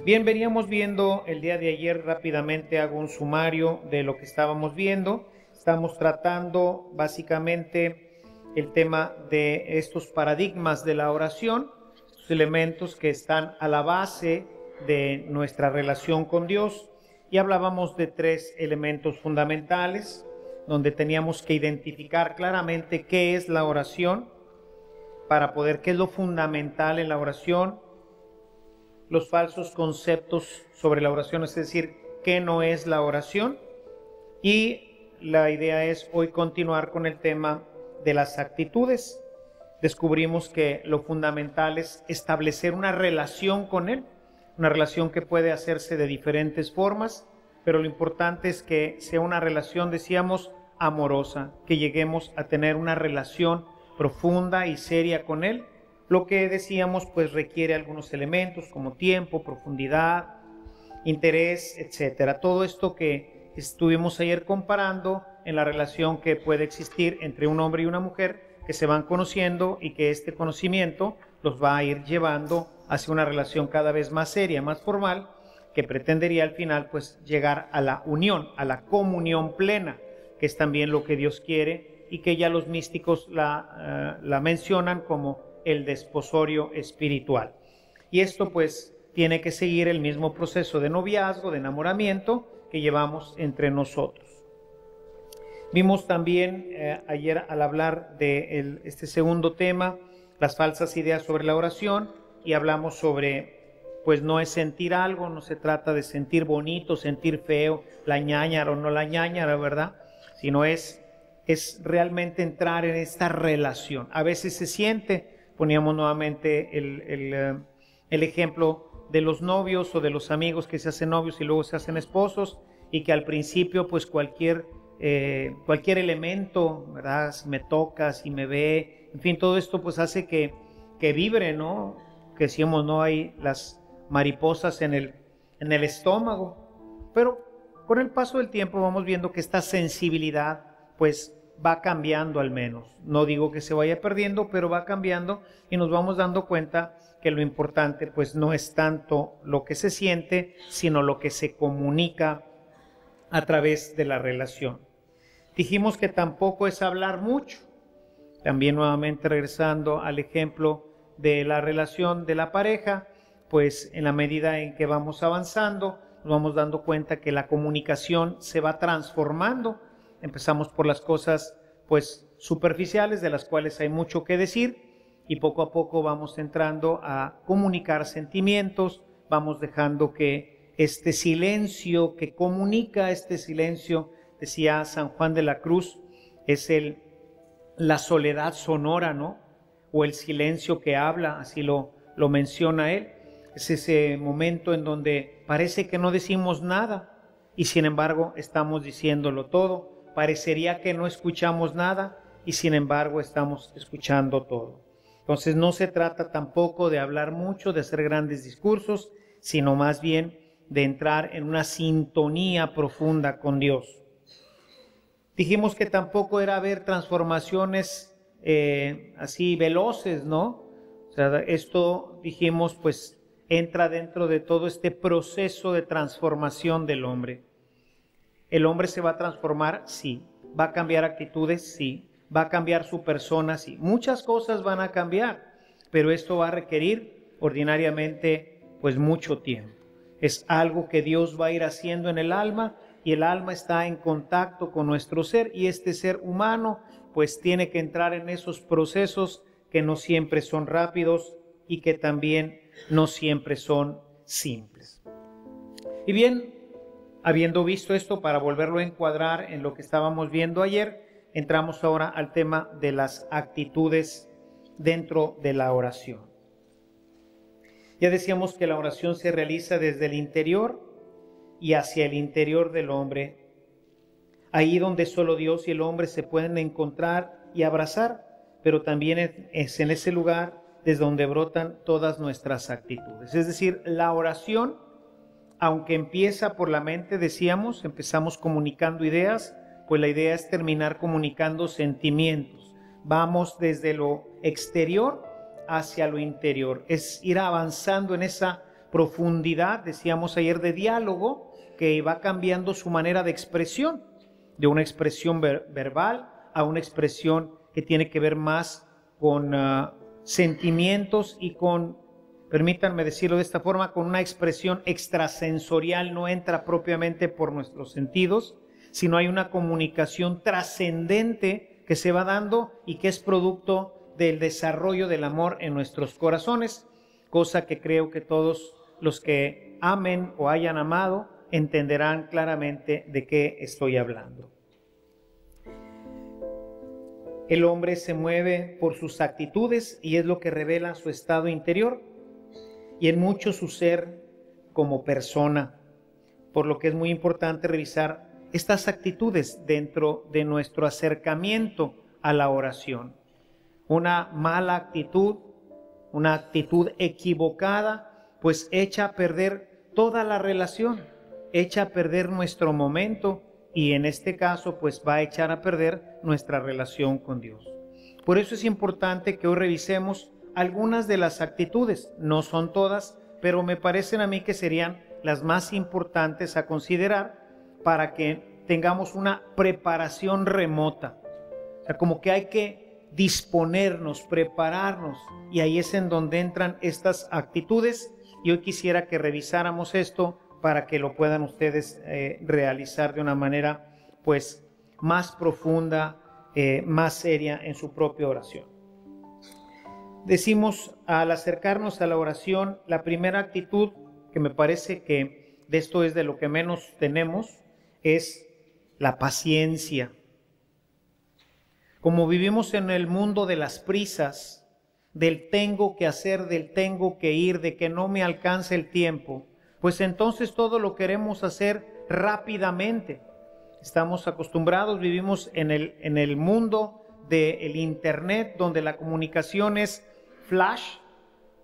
Bien, veníamos viendo el día de ayer, rápidamente hago un sumario de lo que estábamos viendo. Estamos tratando básicamente el tema de estos paradigmas de la oración, estos elementos que están a la base de nuestra relación con Dios. Y hablábamos de tres elementos fundamentales, donde teníamos que identificar claramente qué es la oración, para poder, qué es lo fundamental en la oración, los falsos conceptos sobre la oración, es decir, qué no es la oración. Y la idea es hoy continuar con el tema de las actitudes. Descubrimos que lo fundamental es establecer una relación con Él, una relación que puede hacerse de diferentes formas, pero lo importante es que sea una relación, decíamos, amorosa, que lleguemos a tener una relación profunda y seria con Él. Lo que decíamos pues requiere algunos elementos como tiempo, profundidad, interés, etcétera. Todo esto que estuvimos ayer comparando en la relación que puede existir entre un hombre y una mujer que se van conociendo y que este conocimiento los va a ir llevando hacia una relación cada vez más seria, más formal, que pretendería al final pues llegar a la unión, a la comunión plena, que es también lo que Dios quiere y que ya los místicos la mencionan como el desposorio espiritual. Y esto pues tiene que seguir el mismo proceso de noviazgo, de enamoramiento que llevamos entre nosotros. Vimos también ayer al hablar de este segundo tema, las falsas ideas sobre la oración, y hablamos sobre, pues no es sentir algo, no se trata de sentir bonito, sentir feo, la ñáñara o no la ñáñara, ¿verdad? Sino es realmente entrar en esta relación. A veces se siente, poníamos nuevamente el ejemplo de los novios o de los amigos que se hacen novios y luego se hacen esposos, y que al principio pues cualquier elemento, ¿verdad? Si me toca, si me ve, en fin, todo esto pues hace que vibre, ¿no? Que decimos, no hay las mariposas en el estómago, pero con el paso del tiempo vamos viendo que esta sensibilidad pues va cambiando al menos. No digo que se vaya perdiendo, pero va cambiando y nos vamos dando cuenta que lo importante pues no es tanto lo que se siente, sino lo que se comunica a través de la relación. Dijimos que tampoco es hablar mucho. También nuevamente regresando al ejemplo de la relación de la pareja, pues en la medida en que vamos avanzando, nos vamos dando cuenta que la comunicación se va transformando. Empezamos por las cosas pues superficiales, de las cuales hay mucho que decir, y poco a poco vamos entrando a comunicar sentimientos, vamos dejando que este silencio que comunica, este silencio, decía San Juan de la Cruz, es la soledad sonora, ¿no? O el silencio que habla, así lo menciona él. Es ese momento en donde parece que no decimos nada y sin embargo estamos diciéndolo todo. Parecería que no escuchamos nada y sin embargo estamos escuchando todo. Entonces no se trata tampoco de hablar mucho, de hacer grandes discursos, sino más bien de entrar en una sintonía profunda con Dios. Dijimos que tampoco era ver transformaciones así veloces, ¿no? O sea, esto dijimos pues entra dentro de todo este proceso de transformación del hombre. ¿El hombre se va a transformar? Sí. ¿Va a cambiar actitudes? Sí. ¿Va a cambiar su persona? Sí. Muchas cosas van a cambiar, pero esto va a requerir ordinariamente pues mucho tiempo. Es algo que Dios va a ir haciendo en el alma, y el alma está en contacto con nuestro ser, y este ser humano pues tiene que entrar en esos procesos que no siempre son rápidos y que también no siempre son simples. Y bien, habiendo visto esto, para volverlo a encuadrar en lo que estábamos viendo ayer, entramos ahora al tema de las actitudes dentro de la oración. Ya decíamos que la oración se realiza desde el interior y hacia el interior del hombre, ahí donde solo Dios y el hombre se pueden encontrar y abrazar, pero también es en ese lugar desde donde brotan todas nuestras actitudes. Es decir, la oración, aunque empieza por la mente, decíamos, empezamos comunicando ideas, pues la idea es terminar comunicando sentimientos. Vamos desde lo exterior hacia lo interior, es ir avanzando en esa profundidad, decíamos ayer, de diálogo, que va cambiando su manera de expresión, de una expresión verbal a una expresión que tiene que ver más con sentimientos y con, permítanme decirlo de esta forma, con una expresión extrasensorial. No entra propiamente por nuestros sentidos, sino hay una comunicación trascendente que se va dando y que es producto del desarrollo del amor en nuestros corazones, cosa que creo que todos los que amen o hayan amado entenderán claramente de qué estoy hablando. El hombre se mueve por sus actitudes y es lo que revela su estado interior y en mucho su ser como persona, por lo que es muy importante revisar estas actitudes dentro de nuestro acercamiento a la oración. Una mala actitud, una actitud equivocada, pues echa a perder toda la relación, echa a perder nuestro momento y en este caso pues va a echar a perder nuestra relación con Dios. Por eso es importante que hoy revisemos algunas de las actitudes, no son todas, pero me parecen a mí que serían las más importantes a considerar para que tengamos una preparación remota. O sea, como que hay que disponernos, prepararnos, y ahí es en donde entran estas actitudes, y hoy quisiera que revisáramos esto para que lo puedan ustedes realizar de una manera pues más profunda, más seria en su propia oración. Decimos, al acercarnos a la oración, la primera actitud, que me parece que de esto es de lo que menos tenemos, es la paciencia. Como vivimos en el mundo de las prisas, del tengo que hacer, del tengo que ir, de que no me alcance el tiempo, pues entonces todo lo queremos hacer rápidamente. Estamos acostumbrados, vivimos en el mundo del internet, donde la comunicación es flash.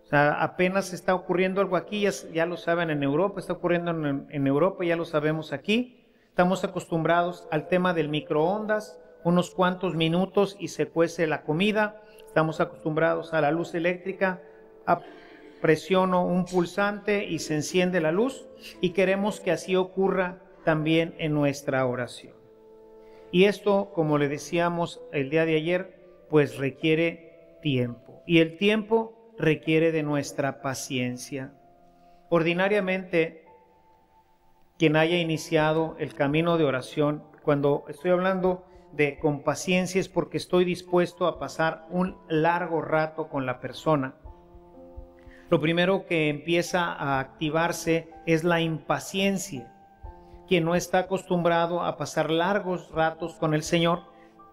O sea, apenas está ocurriendo algo aquí, ya lo saben en Europa, está ocurriendo en Europa, ya lo sabemos aquí. Estamos acostumbrados al tema del microondas, unos cuantos minutos y se cuece la comida. Estamos acostumbrados a la luz eléctrica, presiono un pulsante y se enciende la luz, y queremos que así ocurra también en nuestra oración. Y esto, como le decíamos el día de ayer, pues requiere tiempo, y el tiempo requiere de nuestra paciencia. Ordinariamente, quien haya iniciado el camino de oración, cuando estoy hablando de con paciencia es porque estoy dispuesto a pasar un largo rato con la persona. Lo primero que empieza a activarse es la impaciencia. Quien no está acostumbrado a pasar largos ratos con el Señor,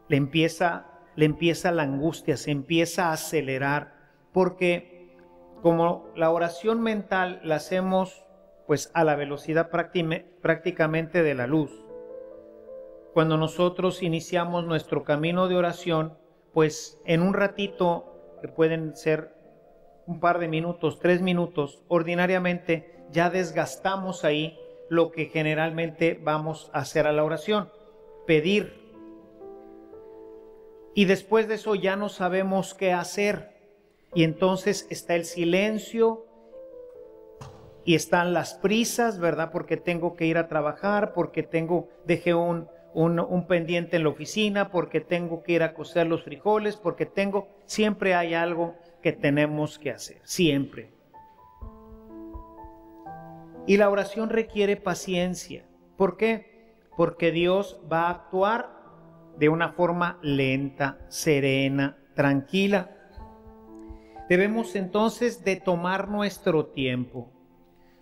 le empieza la angustia, se empieza a acelerar, porque como la oración mental la hacemos pues a la velocidad prácticamente de la luz. Cuando nosotros iniciamos nuestro camino de oración, pues en un ratito, que pueden ser un par de minutos, 3 minutos, ordinariamente ya desgastamos ahí lo que generalmente vamos a hacer a la oración, pedir. Y después de eso ya no sabemos qué hacer. Y entonces está el silencio y están las prisas, ¿verdad? Porque tengo que ir a trabajar, porque dejé un pendiente en la oficina, porque tengo que ir a cocer los frijoles, porque siempre hay algo que tenemos que hacer, siempre. Y la oración requiere paciencia. ¿Por qué? Porque Dios va a actuar de una forma lenta, serena, tranquila. Debemos entonces de tomar nuestro tiempo.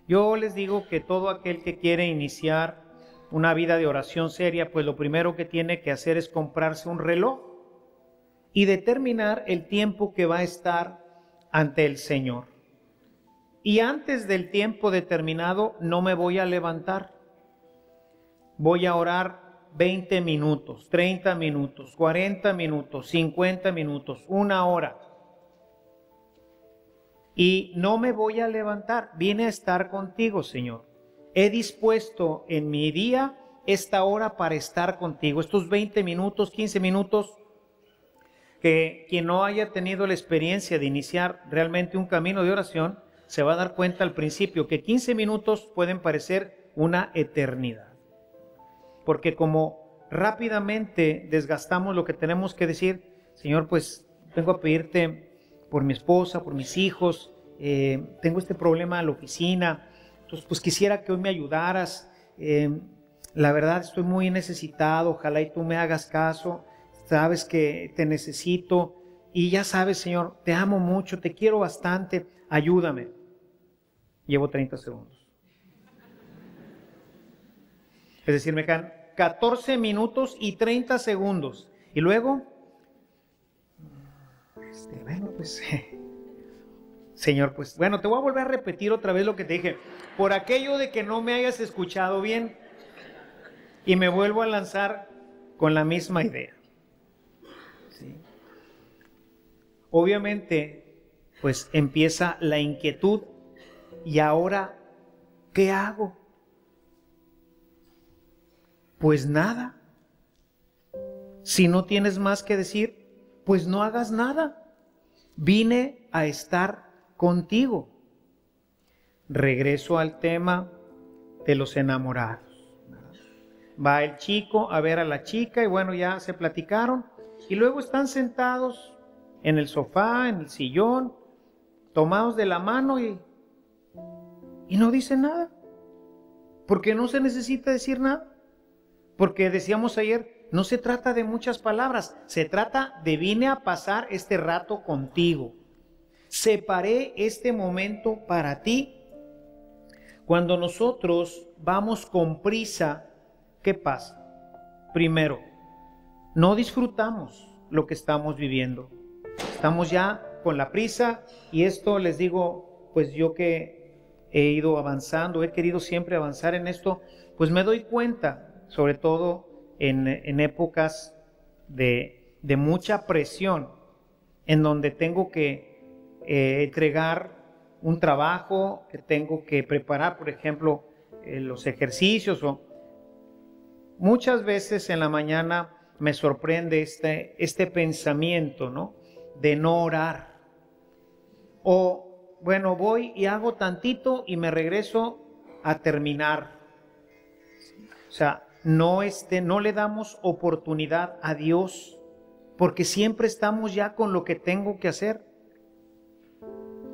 Yo les digo que todo aquel que quiere iniciar una vida de oración seria, pues lo primero que tiene que hacer es comprarse un reloj y determinar el tiempo que va a estar ante el Señor. Y antes del tiempo determinado no me voy a levantar. Voy a orar 20 minutos, 30 minutos, 40 minutos, 50 minutos, 1 hora. Y no me voy a levantar, vine a estar contigo, Señor. He dispuesto en mi día esta hora para estar contigo, estos 20 minutos, 15 minutos, que quien no haya tenido la experiencia de iniciar realmente un camino de oración, se va a dar cuenta al principio que 15 minutos pueden parecer una eternidad. Porque como rápidamente desgastamos lo que tenemos que decir, Señor, pues vengo a pedirte por mi esposa, por mis hijos, tengo este problema en la oficina, entonces pues quisiera que hoy me ayudaras, la verdad estoy muy necesitado, ojalá y tú me hagas caso, sabes que te necesito y ya sabes, Señor, te amo mucho, te quiero bastante, ayúdame. Llevo 30 segundos. Es decir, me quedan 14 minutos y 30 segundos. Y luego, bueno, pues, Señor, pues, bueno, te voy a volver a repetir otra vez lo que te dije. Por aquello de que no me hayas escuchado bien. Y me vuelvo a lanzar con la misma idea. ¿Sí? Obviamente, pues empieza la inquietud. ¿Y ahora qué hago? Pues nada. Si no tienes más que decir, pues no hagas nada. Vine a estar contigo. Regreso al tema de los enamorados. Va el chico a ver a la chica y bueno, ya se platicaron. Y luego están sentados en el sofá, en el sillón, tomados de la mano y no dicen nada. Porque no se necesita decir nada. Porque decíamos ayer, no se trata de muchas palabras, se trata de vine a pasar este rato contigo. Separé este momento para ti. Cuando nosotros vamos con prisa, ¿qué pasa? Primero, no disfrutamos lo que estamos viviendo. Estamos ya con la prisa y esto les digo, pues yo que he ido avanzando, he querido siempre avanzar en esto, pues me doy cuenta, sobre todo en épocas de mucha presión, en donde tengo que entregar un trabajo, que tengo que preparar, por ejemplo, los ejercicios, o muchas veces en la mañana me sorprende este pensamiento, ¿no? De no orar. O, bueno, voy y hago tantito y me regreso a terminar. O sea, no le damos oportunidad a Dios, porque siempre estamos ya con lo que tengo que hacer.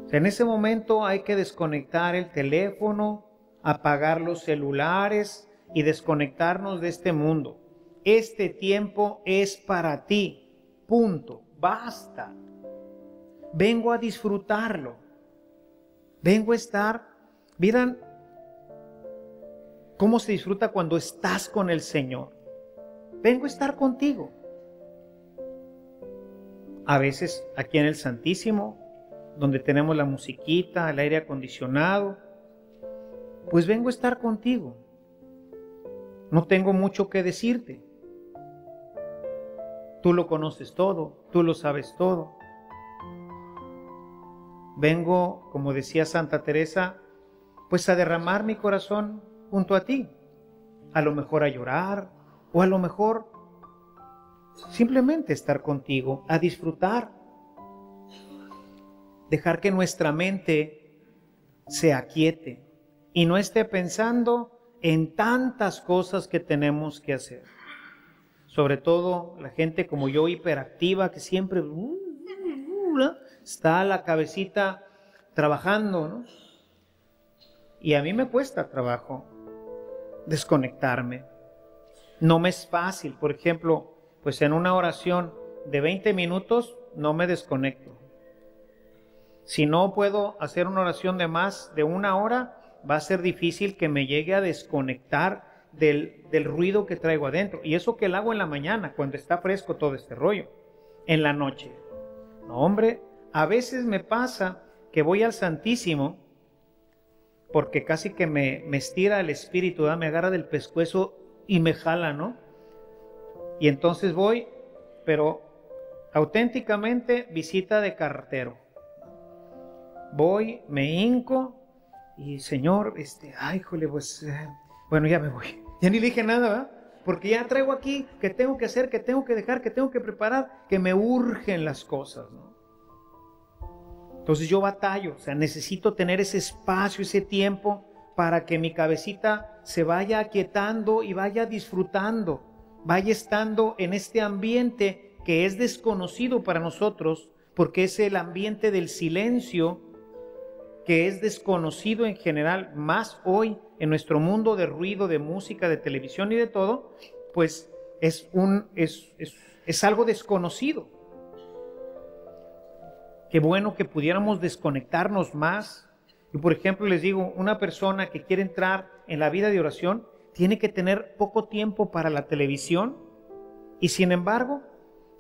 O sea, en ese momento hay que desconectar el teléfono, apagar los celulares y desconectarnos de este mundo. Este tiempo es para ti. Punto. Basta. Vengo a disfrutarlo. Vengo a estar. Miren cómo se disfruta cuando estás con el Señor. Vengo a estar contigo. A veces aquí en el Santísimo, donde tenemos la musiquita, el aire acondicionado, pues vengo a estar contigo. No tengo mucho que decirte. Tú lo conoces todo, tú lo sabes todo. Vengo, como decía Santa Teresa, pues a derramar mi corazón junto a ti. A lo mejor a llorar, o a lo mejor simplemente estar contigo, a disfrutar. Dejar que nuestra mente se aquiete y no esté pensando en tantas cosas que tenemos que hacer. Sobre todo la gente como yo, hiperactiva, que siempre está la cabecita trabajando, ¿no? Y a mí me cuesta trabajo desconectarme. No me es fácil. Por ejemplo, pues en una oración de 20 minutos no me desconecto. Si no puedo hacer una oración de más de una hora, va a ser difícil que me llegue a desconectar del ruido que traigo adentro. Y eso que lo hago en la mañana, cuando está fresco todo este rollo. En la noche. No, hombre, a veces me pasa que voy al Santísimo, porque casi que me estira el espíritu, ¿verdad? Me agarra del pescuezo y me jala, ¿no? Y entonces voy, pero auténticamente visita de cartero. Voy, me hinco y Señor, ay, jole, pues, bueno, ya me voy. Ya ni dije nada, ¿verdad? Porque ya traigo aquí que tengo que hacer, que tengo que dejar, que tengo que preparar, que me urgen las cosas, ¿no? Entonces yo batallo, o sea, necesito tener ese espacio, ese tiempo para que mi cabecita se vaya aquietando y vaya disfrutando, vaya estando en este ambiente que es desconocido para nosotros, porque es el ambiente del silencio, que es desconocido en general, más hoy en nuestro mundo de ruido, de música, de televisión y de todo, pues es algo desconocido. Qué bueno que pudiéramos desconectarnos más. Y por ejemplo, les digo, una persona que quiere entrar en la vida de oración tiene que tener poco tiempo para la televisión. Y sin embargo,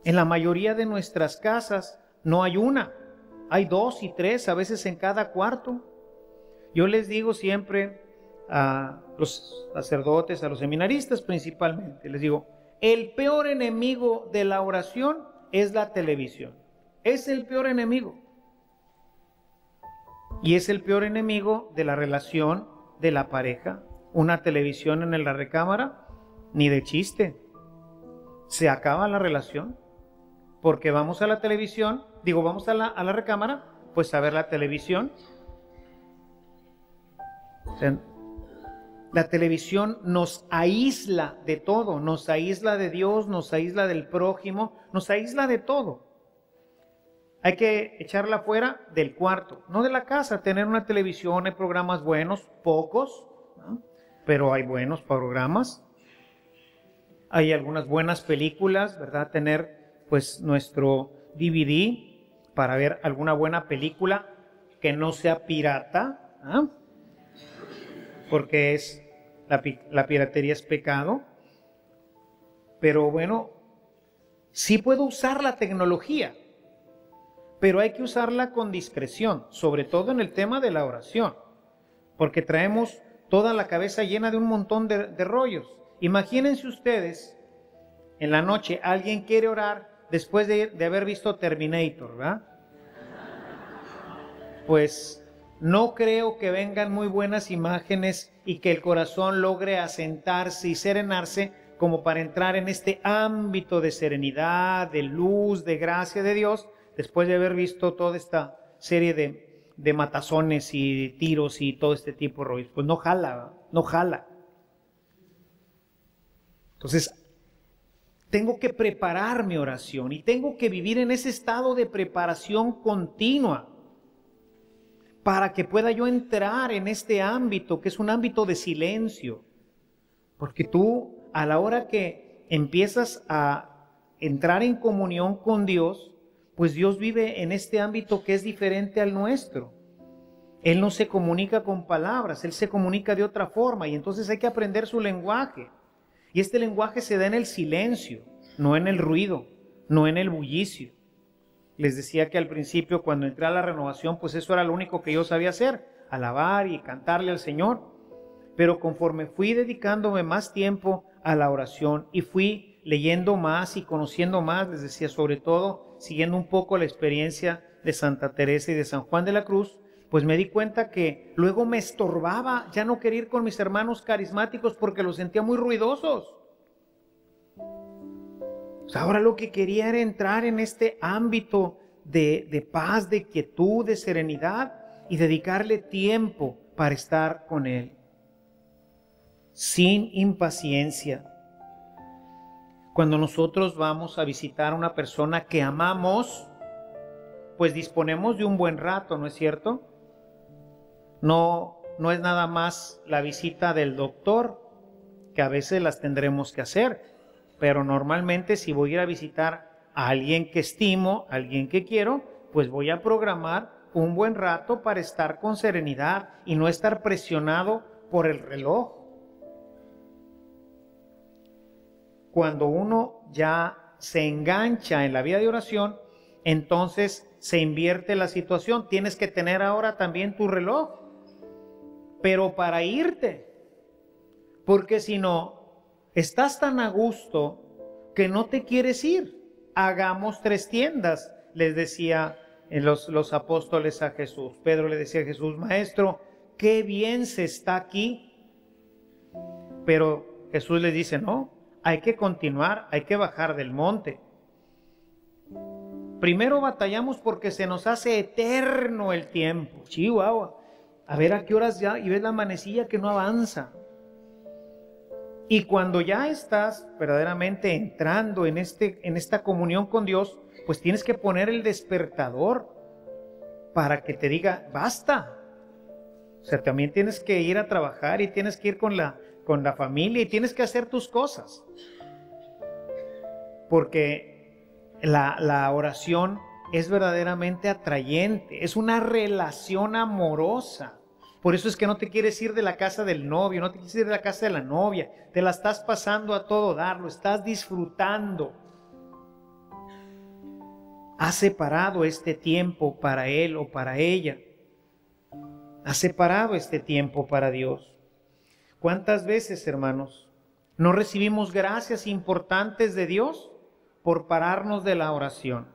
en la mayoría de nuestras casas no hay una, hay 2 y 3, a veces en cada cuarto. Yo les digo siempre a los sacerdotes, a los seminaristas principalmente, les digo, el peor enemigo de la oración es la televisión. Es el peor enemigo. Y es el peor enemigo de la relación de la pareja. Una televisión en la recámara, ni de chiste. Se acaba la relación. Porque vamos a la televisión, vamos a la recámara, pues a ver la televisión. O sea, la televisión nos aísla de todo, nos aísla de Dios, nos aísla del prójimo, nos aísla de todo. Hay que echarla fuera del cuarto, no de la casa. Tener una televisión, hay programas buenos, pocos, ¿no? Pero hay buenos programas. Hay algunas buenas películas, ¿verdad? Tener pues nuestro DVD para ver alguna buena película que no sea pirata, ¿ah? Porque la piratería es pecado. Pero bueno, sí puedo usar la tecnología, pero hay que usarla con discreción, sobre todo en el tema de la oración, porque traemos toda la cabeza llena de un montón de rollos. Imagínense ustedes, en la noche alguien quiere orar después de haber visto Terminator, ¿verdad? Pues no creo que vengan muy buenas imágenes y que el corazón logre asentarse y serenarse como para entrar en este ámbito de serenidad, de luz, de gracia de Dios, después de haber visto toda esta serie de matazones y tiros y todo este tipo de rollos. Pues no jala, ¿verdad? No jala. Entonces, tengo que preparar mi oración y tengo que vivir en ese estado de preparación continua para que pueda yo entrar en este ámbito que es un ámbito de silencio. Porque tú, a la hora que empiezas a entrar en comunión con Dios, pues Dios vive en este ámbito que es diferente al nuestro. Él no se comunica con palabras, Él se comunica de otra forma y entonces hay que aprender su lenguaje. Y este lenguaje se da en el silencio, no en el ruido, no en el bullicio. Les decía que al principio, cuando entré a la renovación, pues eso era lo único que yo sabía hacer, alabar y cantarle al Señor. Pero conforme fui dedicándome más tiempo a la oración y fui leyendo más y conociendo más, les decía, sobre todo siguiendo un poco la experiencia de Santa Teresa y de San Juan de la Cruz, pues me di cuenta que luego me estorbaba ya no querer ir con mis hermanos carismáticos porque los sentía muy ruidosos. O sea, ahora lo que quería era entrar en este ámbito de paz, de quietud, de serenidad y dedicarle tiempo para estar con Él. Sin impaciencia. Cuando nosotros vamos a visitar a una persona que amamos, pues disponemos de un buen rato, ¿no es cierto? No es nada más la visita del doctor, que a veces las tendremos que hacer, pero normalmente si voy a ir a visitar a alguien que estimo, a alguien que quiero, pues voy a programar un buen rato para estar con serenidad y no estar presionado por el reloj. Cuando uno ya se engancha en la vida de oración, entonces se invierte la situación. Tienes que tener ahora también tu reloj, pero para irte, porque si no, estás tan a gusto que no te quieres ir. Hagamos 3 tiendas, les decía los apóstoles a Jesús. Pedro le decía a Jesús, Maestro, qué bien se está aquí. Pero Jesús le dice, no, hay que continuar, hay que bajar del monte. Primero batallamos porque se nos hace eterno el tiempo. Chihuahua. A ver a qué horas ya, y ves la manecilla que no avanza. Y cuando ya estás verdaderamente entrando en esta comunión con Dios, pues tienes que poner el despertador para que te diga, basta. O sea, también tienes que ir a trabajar y tienes que ir con la familia y tienes que hacer tus cosas. Porque la oración es verdaderamente atrayente, es una relación amorosa. Por eso es que no te quieres ir de la casa del novio, no te quieres ir de la casa de la novia. Te la estás pasando a todo dar, lo estás disfrutando. Has separado este tiempo para él o para ella. Has separado este tiempo para Dios. ¿Cuántas veces, hermanos, no recibimos gracias importantes de Dios por pararnos de la oración?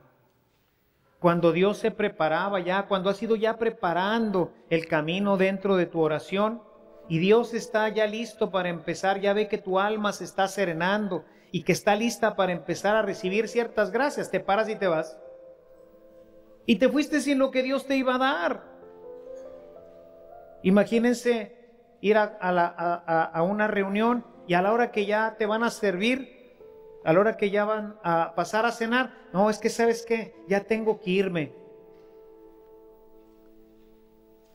Cuando Dios se preparaba ya, cuando has ido ya preparando el camino dentro de tu oración y Dios está ya listo para empezar, ya ve que tu alma se está serenando y que está lista para empezar a recibir ciertas gracias, te paras y te vas. Y te fuiste sin lo que Dios te iba a dar. Imagínense ir a una reunión y a la hora que ya te van a servir, a la hora que ya van a pasar a cenar, no, es que ¿sabes qué? Ya tengo que irme.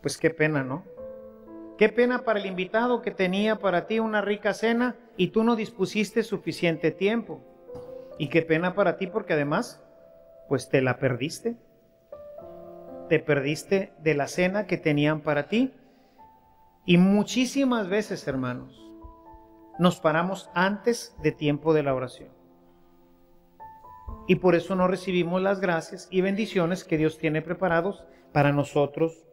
Pues qué pena, ¿no? Qué pena para el invitado que tenía para ti una rica cena y tú no dispusiste suficiente tiempo. Y qué pena para ti porque además, pues te la perdiste. Te perdiste de la cena que tenían para ti. Y muchísimas veces, hermanos, nos paramos antes de tiempo de la oración. Y por eso no recibimos las gracias y bendiciones que Dios tiene preparados para nosotros.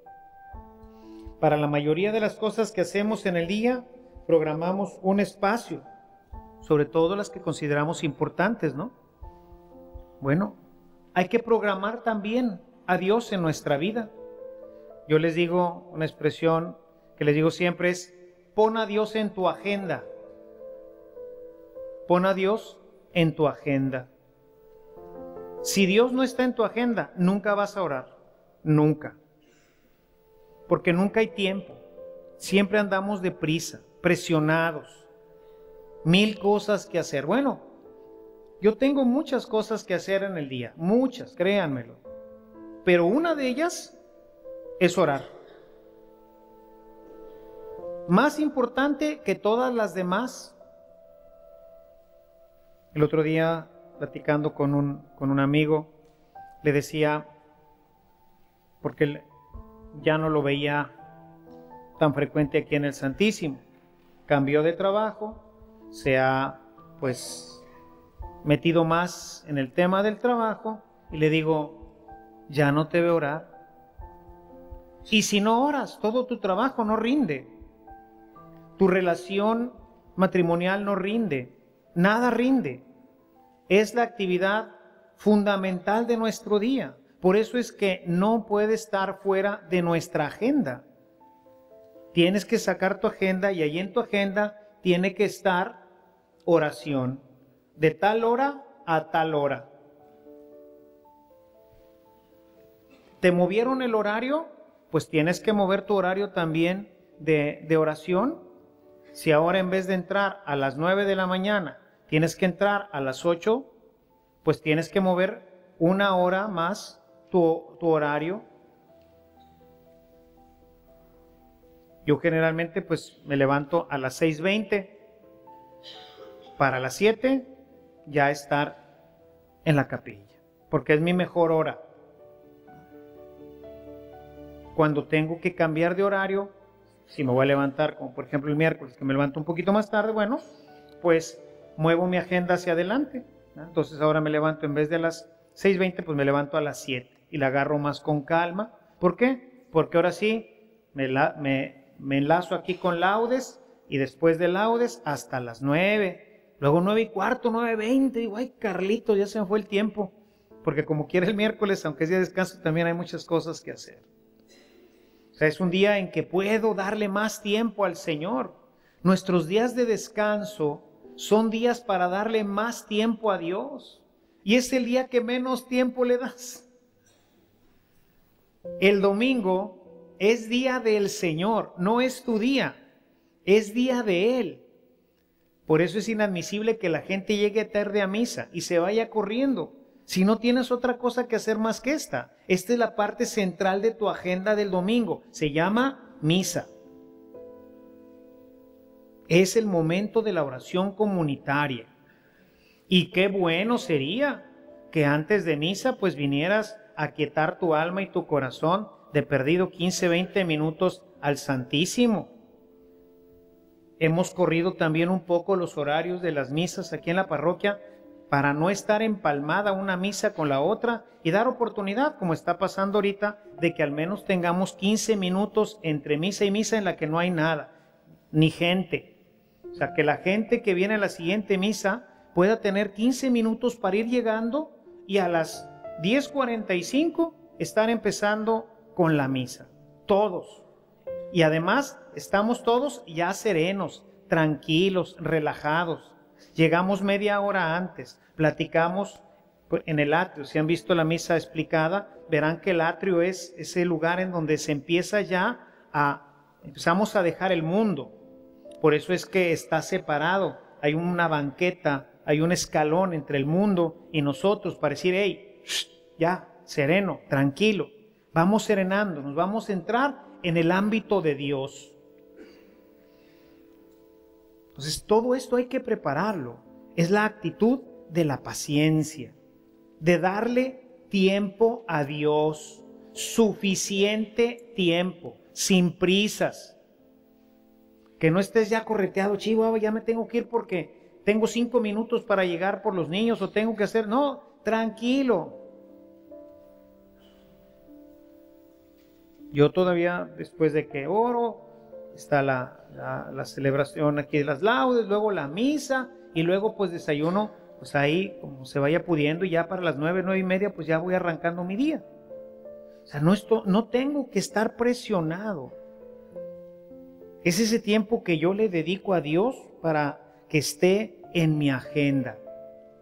Para la mayoría de las cosas que hacemos en el día, programamos un espacio, sobre todo las que consideramos importantes, ¿no? Bueno, hay que programar también a Dios en nuestra vida. Yo les digo una expresión que les digo siempre es, pon a Dios en tu agenda. Pon a Dios en tu agenda. Si Dios no está en tu agenda, nunca vas a orar, nunca. Porque nunca hay tiempo. Siempre andamos deprisa, presionados. 1000 cosas que hacer. Bueno, yo tengo muchas cosas que hacer en el día, muchas, créanmelo. Pero una de ellas es orar. Más importante que todas las demás. El otro día, platicando con un amigo, le decía, porque ya no lo veía tan frecuente aquí en el Santísimo, cambió de trabajo, se ha pues metido más en el tema del trabajo, y le digo, ya no te veo orar. Y si no oras, todo tu trabajo no rinde, tu relación matrimonial no rinde, nada rinde. Es la actividad fundamental de nuestro día. Por eso es que no puede estar fuera de nuestra agenda. Tienes que sacar tu agenda y ahí en tu agenda tiene que estar oración. De tal hora a tal hora. ¿Te movieron el horario? Pues tienes que mover tu horario también de oración. Si ahora en vez de entrar a las 9 de la mañana, tienes que entrar a las 8, pues tienes que mover 1 hora más tu horario. Yo generalmente pues me levanto a las 6:20 para las 7 ya estar en la capilla, porque es mi mejor hora. Cuando tengo que cambiar de horario, si me voy a levantar, como por ejemplo el miércoles, que me levanto un poquito más tarde, bueno, pues muevo mi agenda hacia adelante, ¿no? Entonces ahora me levanto en vez de las 6:20, pues me levanto a las 7 y la agarro más con calma. ¿Por qué? Porque ahora sí me enlazo aquí con laudes y después de laudes hasta las 9, luego 9:15, 9:20, digo, ay Carlitos, ya se me fue el tiempo, porque como quiera el miércoles, aunque es día de descanso, también hay muchas cosas que hacer. O sea, es un día en que puedo darle más tiempo al Señor. Nuestros días de descanso son días para darle más tiempo a Dios. y es el día que menos tiempo le das. El domingo es día del Señor, no es tu día, es día de Él. Por eso es inadmisible que la gente llegue tarde a misa y se vaya corriendo. Si no tienes otra cosa que hacer más que esta. Esta es la parte central de tu agenda del domingo. Se llama misa. Es el momento de la oración comunitaria. Y qué bueno sería que antes de misa pues vinieras a aquietar tu alma y tu corazón, de perdido 15, 20 minutos al Santísimo. Hemos corrido también un poco los horarios de las misas aquí en la parroquia para no estar empalmada una misa con la otra y dar oportunidad, como está pasando ahorita, de que al menos tengamos 15 minutos entre misa y misa en la que no hay nada, ni gente. O sea, que la gente que viene a la siguiente misa pueda tener 15 minutos para ir llegando y a las 10:45 estar empezando con la misa. Todos. Y además estamos todos ya serenos, tranquilos, relajados. Llegamos media hora antes, platicamos en el atrio. Si han visto la misa explicada, verán que el atrio es ese lugar en donde se empieza ya empezamos a dejar el mundo. Por eso es que está separado. Hay una banqueta, hay un escalón entre el mundo y nosotros para decir, hey, ya, sereno, tranquilo. Vamos serenando, nos vamos a entrar en el ámbito de Dios. Entonces todo esto hay que prepararlo. Es la actitud de la paciencia, de darle tiempo a Dios, suficiente tiempo, sin prisas. Que no estés ya correteado, chihuahua, ya me tengo que ir porque tengo 5 minutos para llegar por los niños o tengo que hacer. No, tranquilo. Yo todavía, después de que oro, está la celebración aquí de las laudes, luego la misa y luego pues desayuno, pues ahí como se vaya pudiendo y ya para las 9, 9:30 pues ya voy arrancando mi día. O sea, no tengo que estar presionado. Es ese tiempo que yo le dedico a Dios para que esté en mi agenda.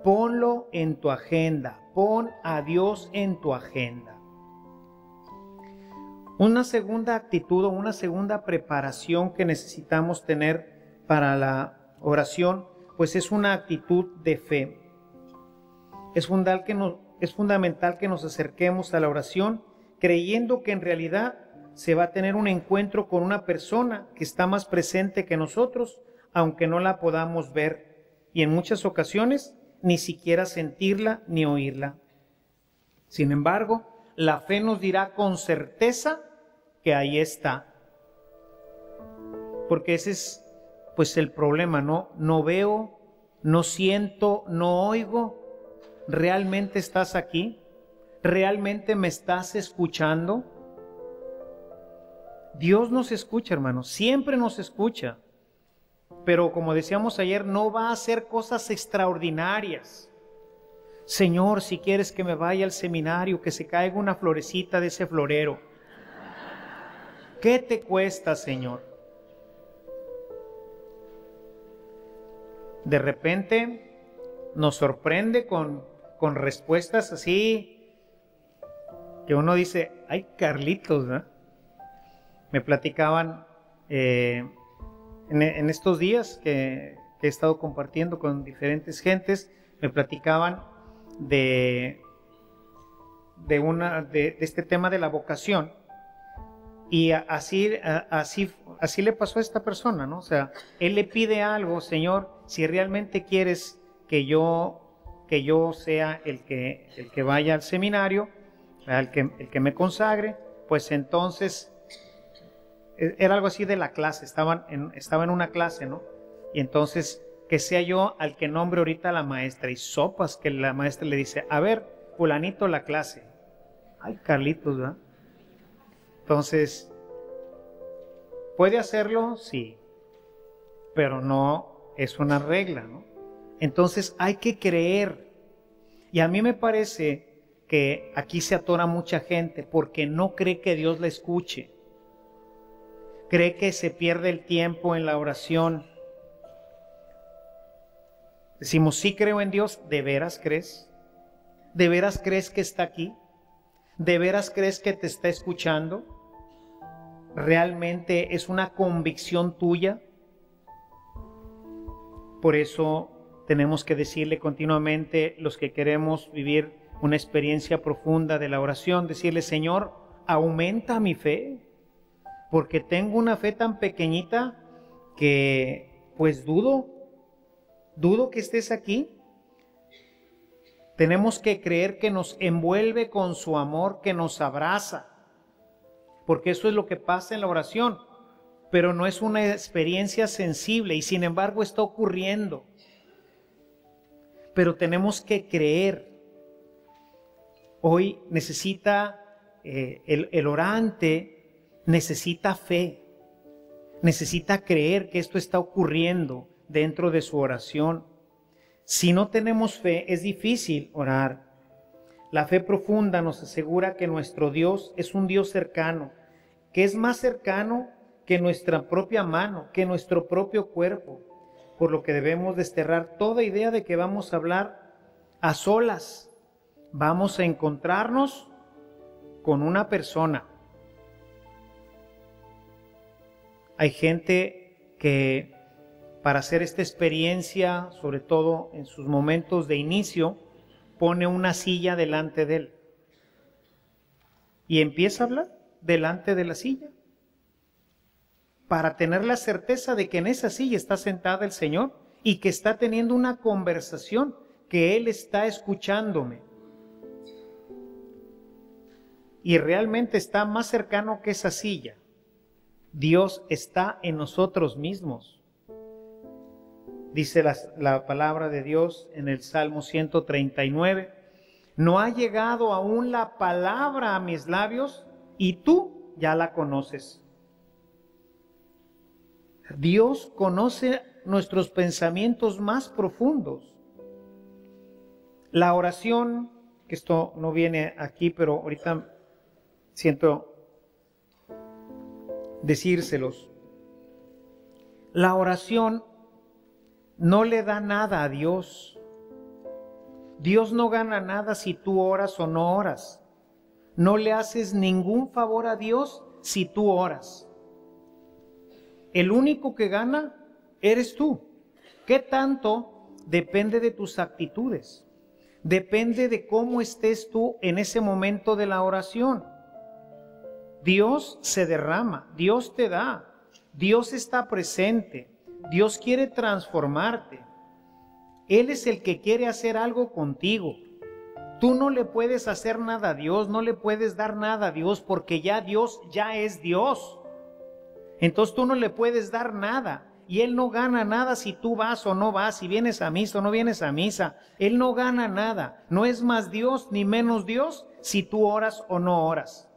Ponlo en tu agenda, pon a Dios en tu agenda. Una segunda actitud o una segunda preparación que necesitamos tener para la oración, pues es una actitud de fe. Es fundamental que nos acerquemos a la oración creyendo que en realidad se va a tener un encuentro con una persona que está más presente que nosotros, aunque no la podamos ver, y en muchas ocasiones ni siquiera sentirla ni oírla. Sin embargo, la fe nos dirá con certeza que ahí está. Porque ese es pues el problema, ¿no? No veo, no siento, no oigo. ¿Realmente estás aquí? ¿Realmente me estás escuchando? Dios nos escucha, hermanos, siempre nos escucha. Pero como decíamos ayer, no va a hacer cosas extraordinarias. Señor, si quieres que me vaya al seminario, que se caiga una florecita de ese florero. ¿Qué te cuesta, Señor? De repente nos sorprende con respuestas así que uno dice, ay, Carlitos, ¿no? Me platicaban en estos días que he estado compartiendo con diferentes gentes, me platicaban de este tema de la vocación. Y así le pasó a esta persona, ¿no? O sea, él le pide algo, Señor, si realmente quieres que yo sea el que vaya al seminario, el que me consagre, pues entonces, era algo así de la clase, estaba en una clase, ¿no? Y entonces, que sea yo al que nombre ahorita a la maestra, y sopas que la maestra le dice, a ver, fulanito la clase. Ay, Carlitos, ¿verdad? Entonces, ¿puede hacerlo? Sí, pero no es una regla, ¿no? Entonces hay que creer. Y a mí me parece que aquí se atora mucha gente porque no cree que Dios la escuche. Cree que se pierde el tiempo en la oración. Decimos, sí creo en Dios, ¿de veras crees? ¿De veras crees que está aquí? ¿De veras crees que te está escuchando? ¿Realmente es una convicción tuya? Por eso tenemos que decirle continuamente, los que queremos vivir una experiencia profunda de la oración, decirle: Señor, aumenta mi fe, porque tengo una fe tan pequeñita que pues dudo que estés aquí. Tenemos que creer que nos envuelve con su amor, que nos abraza, porque eso es lo que pasa en la oración, pero no es una experiencia sensible y sin embargo está ocurriendo. Pero tenemos que creer. Hoy necesita, el orante necesita fe, necesita creer que esto está ocurriendo dentro de su oración. Si no tenemos fe, es difícil orar. La fe profunda nos asegura que nuestro Dios es un Dios cercano, que es más cercano que nuestra propia mano, que nuestro propio cuerpo, por lo que debemos desterrar toda idea de que vamos a hablar a solas. Vamos a encontrarnos con una persona. Hay gente que para hacer esta experiencia, sobre todo en sus momentos de inicio, pone una silla delante de él y empieza a hablar delante de la silla para tener la certeza de que en esa silla está sentada el Señor y que está teniendo una conversación, que Él está escuchándome. Y realmente está más cercano que esa silla. Dios está en nosotros mismos. Dice la palabra de Dios en el Salmo 139, no ha llegado aún la palabra a mis labios y tú ya la conoces. Dios conoce nuestros pensamientos más profundos. La oración, que esto no viene aquí, pero ahorita siento decírselos. La oración no le da nada a Dios. Dios no gana nada si tú oras o no oras. No le haces ningún favor a Dios si tú oras. El único que gana eres tú. ¿Qué tanto? Depende de tus actitudes. Depende de cómo estés tú en ese momento de la oración. Dios se derrama, Dios te da, Dios está presente. Dios quiere transformarte. Él es el que quiere hacer algo contigo. Tú no le puedes hacer nada a Dios, no le puedes dar nada a Dios, porque ya Dios ya es Dios. Entonces tú no le puedes dar nada. Y Él no gana nada si tú vas o no vas, si vienes a misa o no vienes a misa. Él no gana nada. No es más Dios ni menos Dios si tú oras o no oras.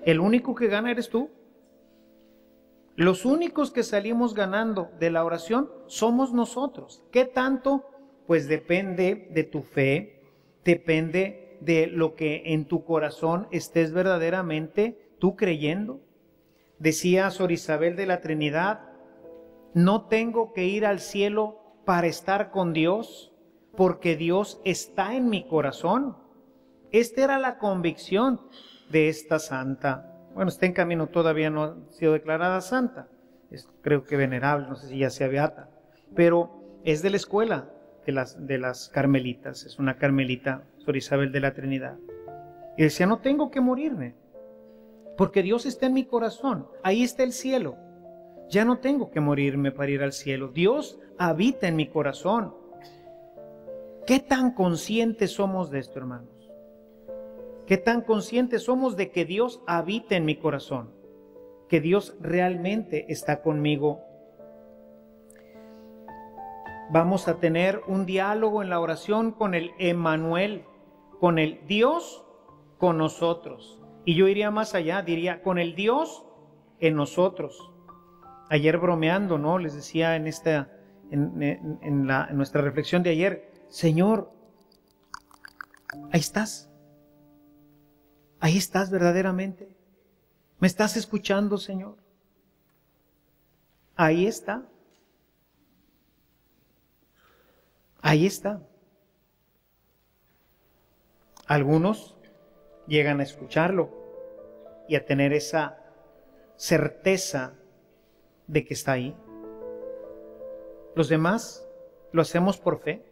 El único que gana eres tú. Los únicos que salimos ganando de la oración somos nosotros. ¿Qué tanto? Pues depende de tu fe, depende de lo que en tu corazón estés verdaderamente tú creyendo. Decía Sor Isabel de la Trinidad, no tengo que ir al cielo para estar con Dios, porque Dios está en mi corazón. Esta era la convicción de esta santa. Bueno, está en camino, todavía no ha sido declarada santa. Creo que venerable, no sé si ya sea beata. Pero es de la escuela de las carmelitas. Es una carmelita, Sor Isabel de la Trinidad. Y decía, no tengo que morirme, porque Dios está en mi corazón. Ahí está el cielo. Ya no tengo que morirme para ir al cielo. Dios habita en mi corazón. ¿Qué tan conscientes somos de esto, hermanos? ¿Qué tan conscientes somos de que Dios habita en mi corazón? Que Dios realmente está conmigo. Vamos a tener un diálogo en la oración con el Emmanuel, con el Dios con nosotros. Y yo iría más allá, diría con el Dios en nosotros. Ayer bromeando, ¿no? Les decía en nuestra reflexión de ayer, Señor, ahí estás. Ahí estás verdaderamente. ¿Me estás escuchando, Señor? Ahí está. ahí está. Algunos llegan a escucharlo y a tener esa certeza de que está ahí. Los demás lo hacemos por fe.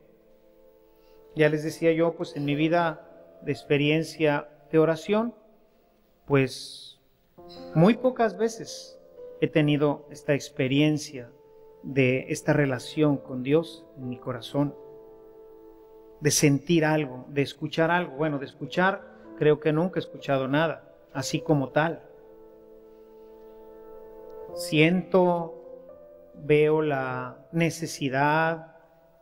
Ya les decía yo, pues en mi vida de experiencia de oración, pues muy pocas veces he tenido esta experiencia de esta relación con Dios en mi corazón, de sentir algo, de escuchar algo. Bueno, de escuchar, creo que nunca he escuchado nada, así como tal. Siento, veo la necesidad,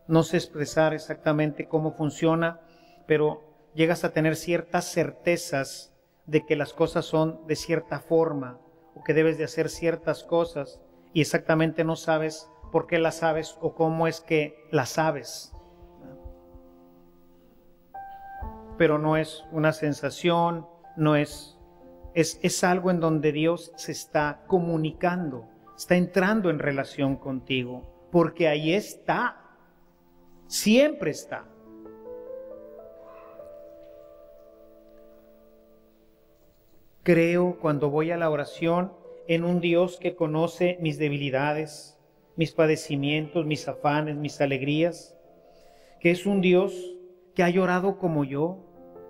no sé expresar exactamente cómo funciona, pero llegas a tener ciertas certezas de que las cosas son de cierta forma o que debes de hacer ciertas cosas y exactamente no sabes por qué las sabes o cómo es que las sabes. Pero no es una sensación, no es algo en donde Dios se está comunicando, está entrando en relación contigo, porque ahí está, siempre está. Creo cuando voy a la oración en un Dios que conoce mis debilidades, mis padecimientos, mis afanes, mis alegrías, que es un Dios que ha llorado como yo,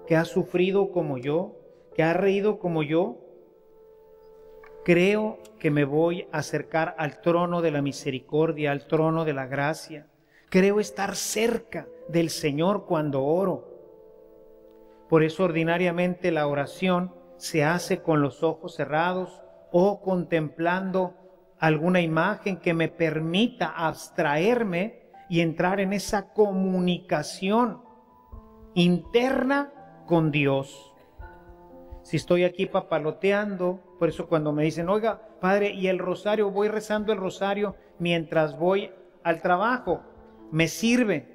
que ha sufrido como yo, que ha reído como yo. Creo que me voy a acercar al trono de la misericordia, al trono de la gracia. Creo estar cerca del Señor cuando oro. Por eso ordinariamente la oración se hace con los ojos cerrados o contemplando alguna imagen que me permita abstraerme y entrar en esa comunicación interna con Dios. Si estoy aquí papaloteando, por eso cuando me dicen, oiga, padre, y el rosario, voy rezando el rosario mientras voy al trabajo, ¿me sirve?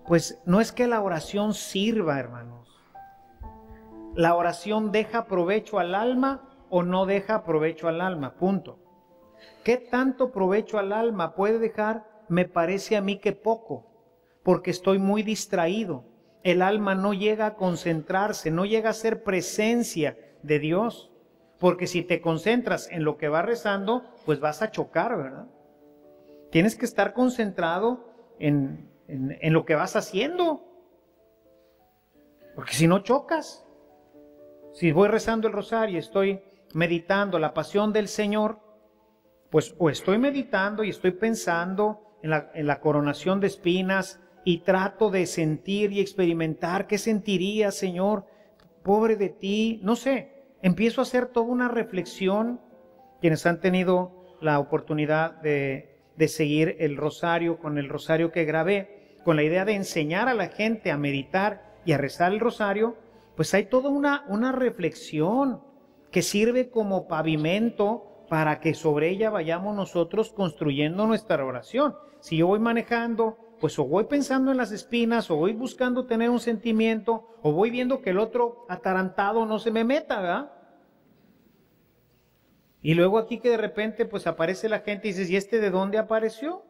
Pues no es que la oración sirva, hermanos. La oración deja provecho al alma o no deja provecho al alma, punto. ¿Qué tanto provecho al alma puede dejar? Me parece a mí que poco, porque estoy muy distraído. El alma no llega a concentrarse, no llega a ser presencia de Dios, porque si te concentras en lo que vas rezando, pues vas a chocar, ¿verdad? Tienes que estar concentrado en lo que vas haciendo, porque si no chocas. Si voy rezando el rosario y estoy meditando la pasión del Señor, pues o estoy meditando y estoy pensando en la coronación de espinas y trato de sentir y experimentar qué sentiría, Señor, pobre de ti, no sé, empiezo a hacer toda una reflexión. Quienes han tenido la oportunidad de seguir el rosario con el rosario que grabé, con la idea de enseñar a la gente a meditar y a rezar el rosario, pues hay toda una reflexión que sirve como pavimento para que sobre ella vayamos nosotros construyendo nuestra oración. Si yo voy manejando, pues o voy pensando en las espinas, o voy buscando tener un sentimiento, o voy viendo que el otro atarantado no se me meta, ¿verdad? Y luego aquí que de repente pues aparece la gente y dices, ¿y este de dónde apareció?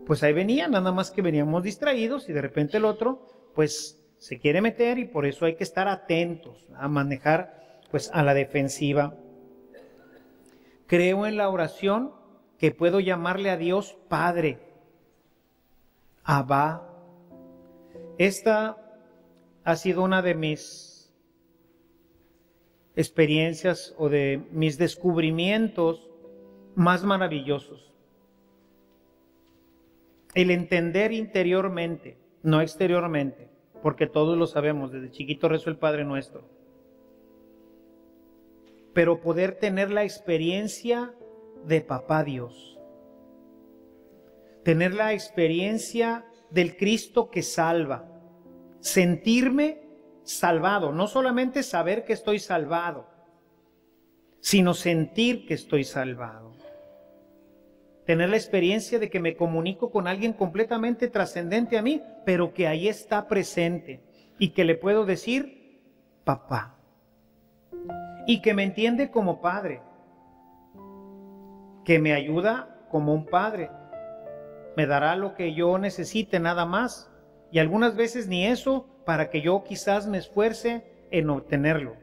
Pues ahí venía, nada más que veníamos distraídos y de repente el otro pues se quiere meter y por eso hay que estar atentos a manejar pues a la defensiva. Creo en la oración que puedo llamarle a Dios Padre, Abba. Esta ha sido una de mis experiencias o de mis descubrimientos más maravillosos. El entender interiormente, no exteriormente, porque todos lo sabemos, desde chiquito rezo el Padre Nuestro. Pero poder tener la experiencia de Papá Dios. Tener la experiencia del Cristo que salva. Sentirme salvado, no solamente saber que estoy salvado, sino sentir que estoy salvado. Tener la experiencia de que me comunico con alguien completamente trascendente a mí, pero que ahí está presente y que le puedo decir, papá, y que me entiende como padre, que me ayuda como un padre, me dará lo que yo necesite nada más. Y algunas veces ni eso, para que yo quizás me esfuerce en obtenerlo.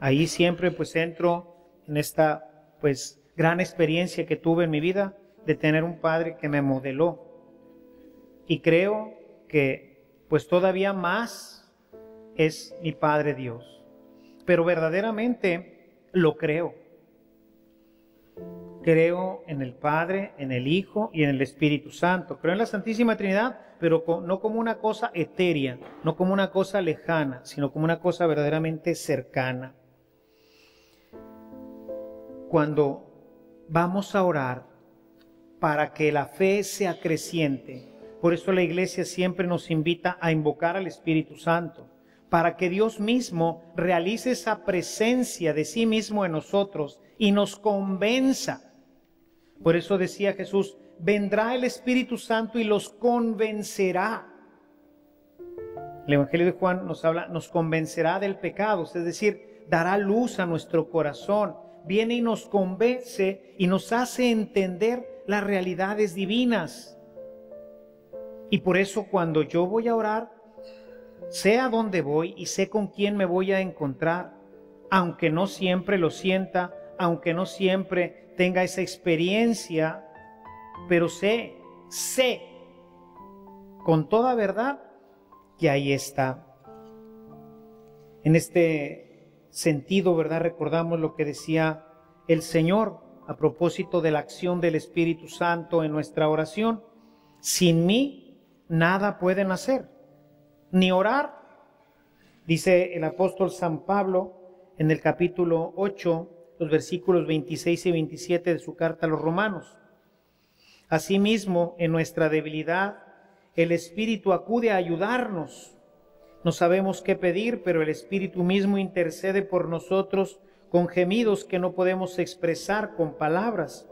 Ahí siempre pues entro en esta pues gran experiencia que tuve en mi vida de tener un padre que me modeló. Y creo que pues todavía más es mi Padre Dios. Pero verdaderamente lo creo. Creo en el Padre, en el Hijo y en el Espíritu Santo. Creo en la Santísima Trinidad, pero no como una cosa etérea, no como una cosa lejana, sino como una cosa verdaderamente cercana. Cuando vamos a orar para que la fe sea creciente, por eso la Iglesia siempre nos invita a invocar al Espíritu Santo, para que Dios mismo realice esa presencia de sí mismo en nosotros y nos convenza. Por eso decía Jesús, vendrá el Espíritu Santo y los convencerá. El Evangelio de Juan nos habla, nos convencerá del pecado, es decir, dará luz a nuestro corazón. Viene y nos convence y nos hace entender las realidades divinas. Y por eso cuando yo voy a orar, sé a dónde voy y sé con quién me voy a encontrar, aunque no siempre lo sienta, aunque no siempre tenga esa experiencia, pero sé con toda verdad que ahí está. En este sentido, ¿verdad? Recordamos lo que decía el Señor a propósito de la acción del Espíritu Santo en nuestra oración. Sin mí nada pueden hacer, ni orar. Dice el apóstol San Pablo en el capítulo 8, los versículos 26 y 27 de su carta a los Romanos. Asimismo, en nuestra debilidad, el Espíritu acude a ayudarnos. No sabemos qué pedir, pero el Espíritu mismo intercede por nosotros con gemidos que no podemos expresar con palabras.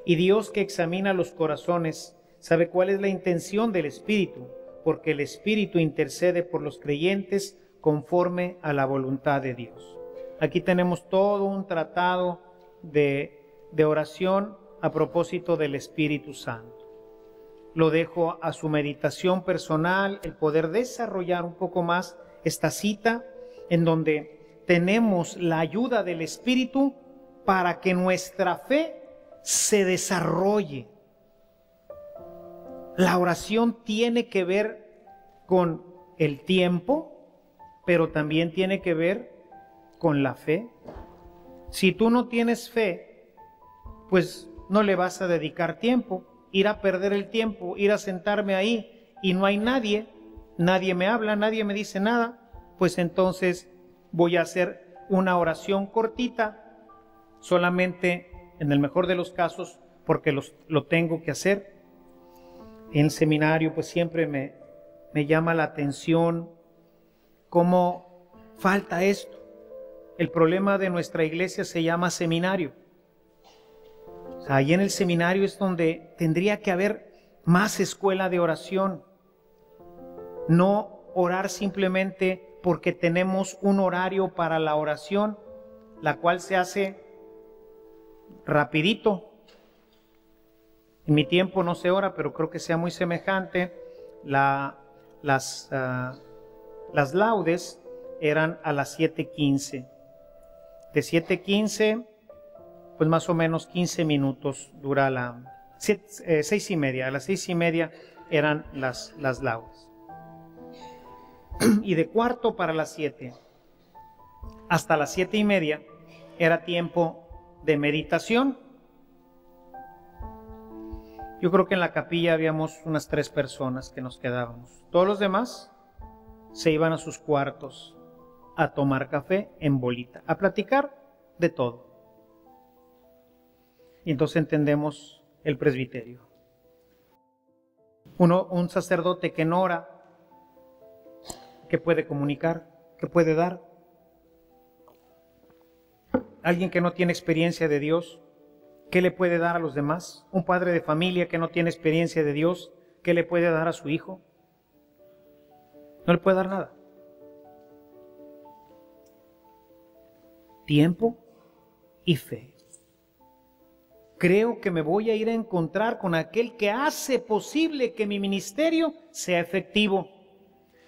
Y Dios, que examina los corazones, sabe cuál es la intención del Espíritu, porque el Espíritu intercede por los creyentes conforme a la voluntad de Dios. Aquí tenemos todo un tratado de oración a propósito del Espíritu Santo. Lo dejo a su meditación personal, el poder desarrollar un poco más esta cita en donde tenemos la ayuda del Espíritu para que nuestra fe se desarrolle. La oración tiene que ver con el tiempo, pero también tiene que ver con la fe. Si tú no tienes fe, pues no le vas a dedicar tiempo, ir a perder el tiempo, ir a sentarme ahí y no hay nadie me habla, nadie me dice nada, pues entonces voy a hacer una oración cortita, solamente en el mejor de los casos, porque lo tengo que hacer. En el seminario pues siempre me llama la atención cómo falta esto. El problema de nuestra iglesia se llama seminario. O sea, ahí en el seminario es donde tendría que haber más escuela de oración. No orar simplemente porque tenemos un horario para la oración, la cual se hace rapidito. En mi tiempo no se ora, pero creo que sea muy semejante. Las laudes eran a las 7:15. De 7:15, pues más o menos 15 minutos dura 6:30. A las 6:30 eran las laudes. Y de cuarto para las 7 hasta las 7:30 era tiempo de meditación. Yo creo que en la capilla habíamos unas 3 personas que nos quedábamos. Todos los demás se iban a sus cuartos a tomar café en bolita, a platicar de todo. Y entonces entendemos el presbiterio. Un sacerdote que no ora, ¿qué puede comunicar? ¿Qué puede dar? Alguien que no tiene experiencia de Dios, ¿qué le puede dar a los demás? Un padre de familia que no tiene experiencia de Dios, ¿qué le puede dar a su hijo? No le puede dar nada. Tiempo y fe. creo que me voy a ir a encontrar con aquel que hace posible que mi ministerio sea efectivo.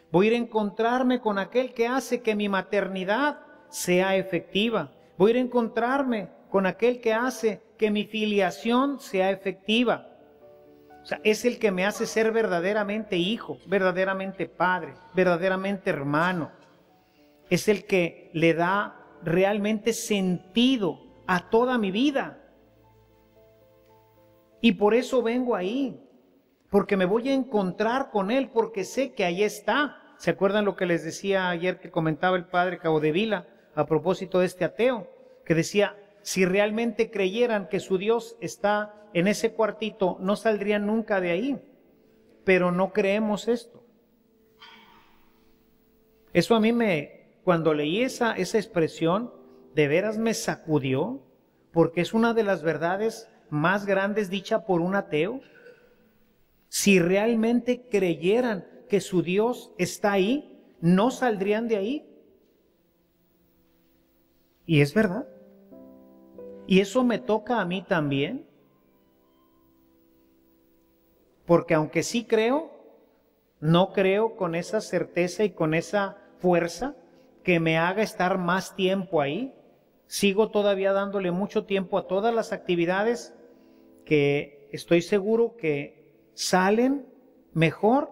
Voy a ir a encontrarme con aquel que hace que mi maternidad sea efectiva. Voy a ir a encontrarme con aquel que hace que mi filiación sea efectiva. O sea, es el que me hace ser verdaderamente hijo, verdaderamente padre, verdaderamente hermano. Es el que le da realmente sentido a toda mi vida. Y por eso vengo ahí, porque me voy a encontrar con Él, porque sé que ahí está. ¿Se acuerdan lo que les decía ayer que comentaba el padre Caudevila a propósito de este ateo? Que decía, si realmente creyeran que su Dios está en ese cuartito, no saldrían nunca de ahí. Pero no creemos esto. Eso a mí cuando leí esa expresión, de veras me sacudió, porque es una de las verdades más grandes dicha por un ateo. Si realmente creyeran que su Dios está ahí, no saldrían de ahí. Y es verdad. Y eso me toca a mí también. Porque aunque sí creo, no creo con esa certeza y con esa fuerza que me haga estar más tiempo ahí. Sigo todavía dándole mucho tiempo a todas las actividades que estoy seguro que salen mejor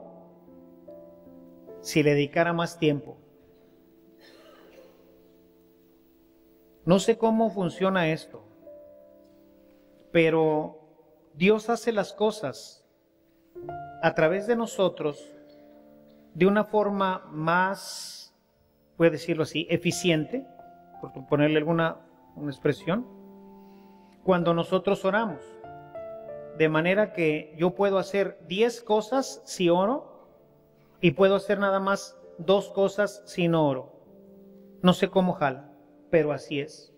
si le dedicara más tiempo. No sé cómo funciona esto, pero Dios hace las cosas a través de nosotros de una forma más, puedo decirlo así, eficiente, por ponerle una expresión, cuando nosotros oramos. De manera que yo puedo hacer 10 cosas si oro y puedo hacer nada más 2 cosas si no oro. No sé cómo jala, pero así es.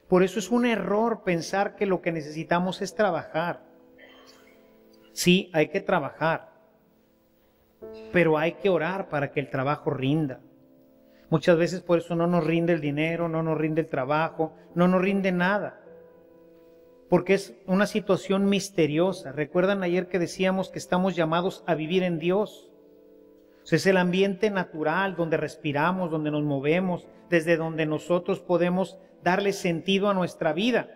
Por eso es un error pensar que lo que necesitamos es trabajar. Sí, hay que trabajar, pero hay que orar para que el trabajo rinda. Muchas veces por eso no nos rinde el dinero, no nos rinde el trabajo, no nos rinde nada. Porque es una situación misteriosa. ¿Recuerdan ayer que decíamos que estamos llamados a vivir en Dios? O sea, es el ambiente natural donde respiramos, donde nos movemos, desde donde nosotros podemos darle sentido a nuestra vida.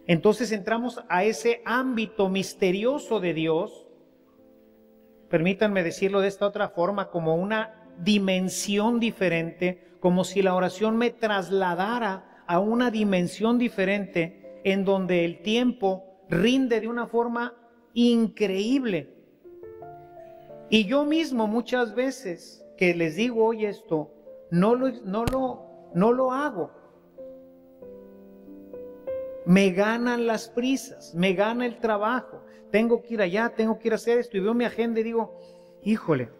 Entonces entramos a ese ámbito misterioso de Dios, permítanme decirlo de esta otra forma, como una dimensión diferente, como si la oración me trasladara a una dimensión diferente, en donde el tiempo rinde de una forma increíble. Y yo mismo muchas veces que les digo hoy esto, no lo hago. Me ganan las prisas, me gana el trabajo, tengo que ir allá, tengo que ir a hacer esto, y veo mi agenda y digo, híjole.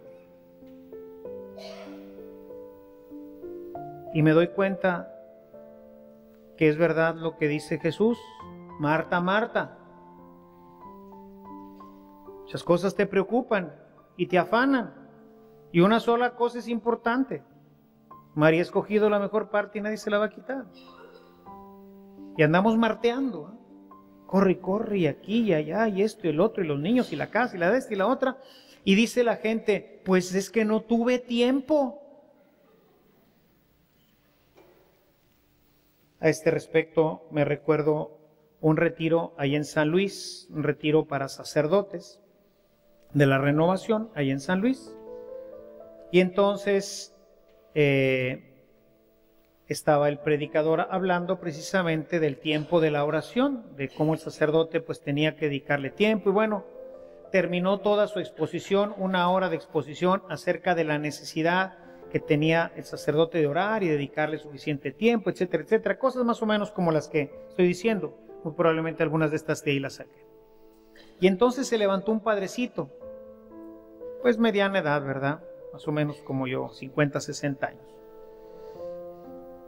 Y me doy cuenta que es verdad lo que dice Jesús, Marta, Marta, muchas cosas te preocupan y te afanan, y una sola cosa es importante. María ha escogido la mejor parte y nadie se la va a quitar. Y andamos marteando, corre, corre, y aquí y allá, y esto y el otro, y los niños, y la casa, y la de esta y la otra. Y dice la gente, pues es que no tuve tiempo. A este respecto me recuerdo un retiro allá en San Luis, un retiro para sacerdotes de la Renovación, allá en San Luis. Y entonces estaba el predicador hablando precisamente del tiempo de la oración, de cómo el sacerdote pues tenía que dedicarle tiempo. Y bueno, terminó toda su exposición, 1 hora de exposición acerca de la necesidad que tenía el sacerdote de orar y dedicarle suficiente tiempo, etcétera, etcétera. Cosas más o menos como las que estoy diciendo. Muy probablemente algunas de estas de ahí las saqué. Y entonces se levantó un padrecito, pues mediana edad, ¿verdad? Más o menos como yo, 50, 60 años.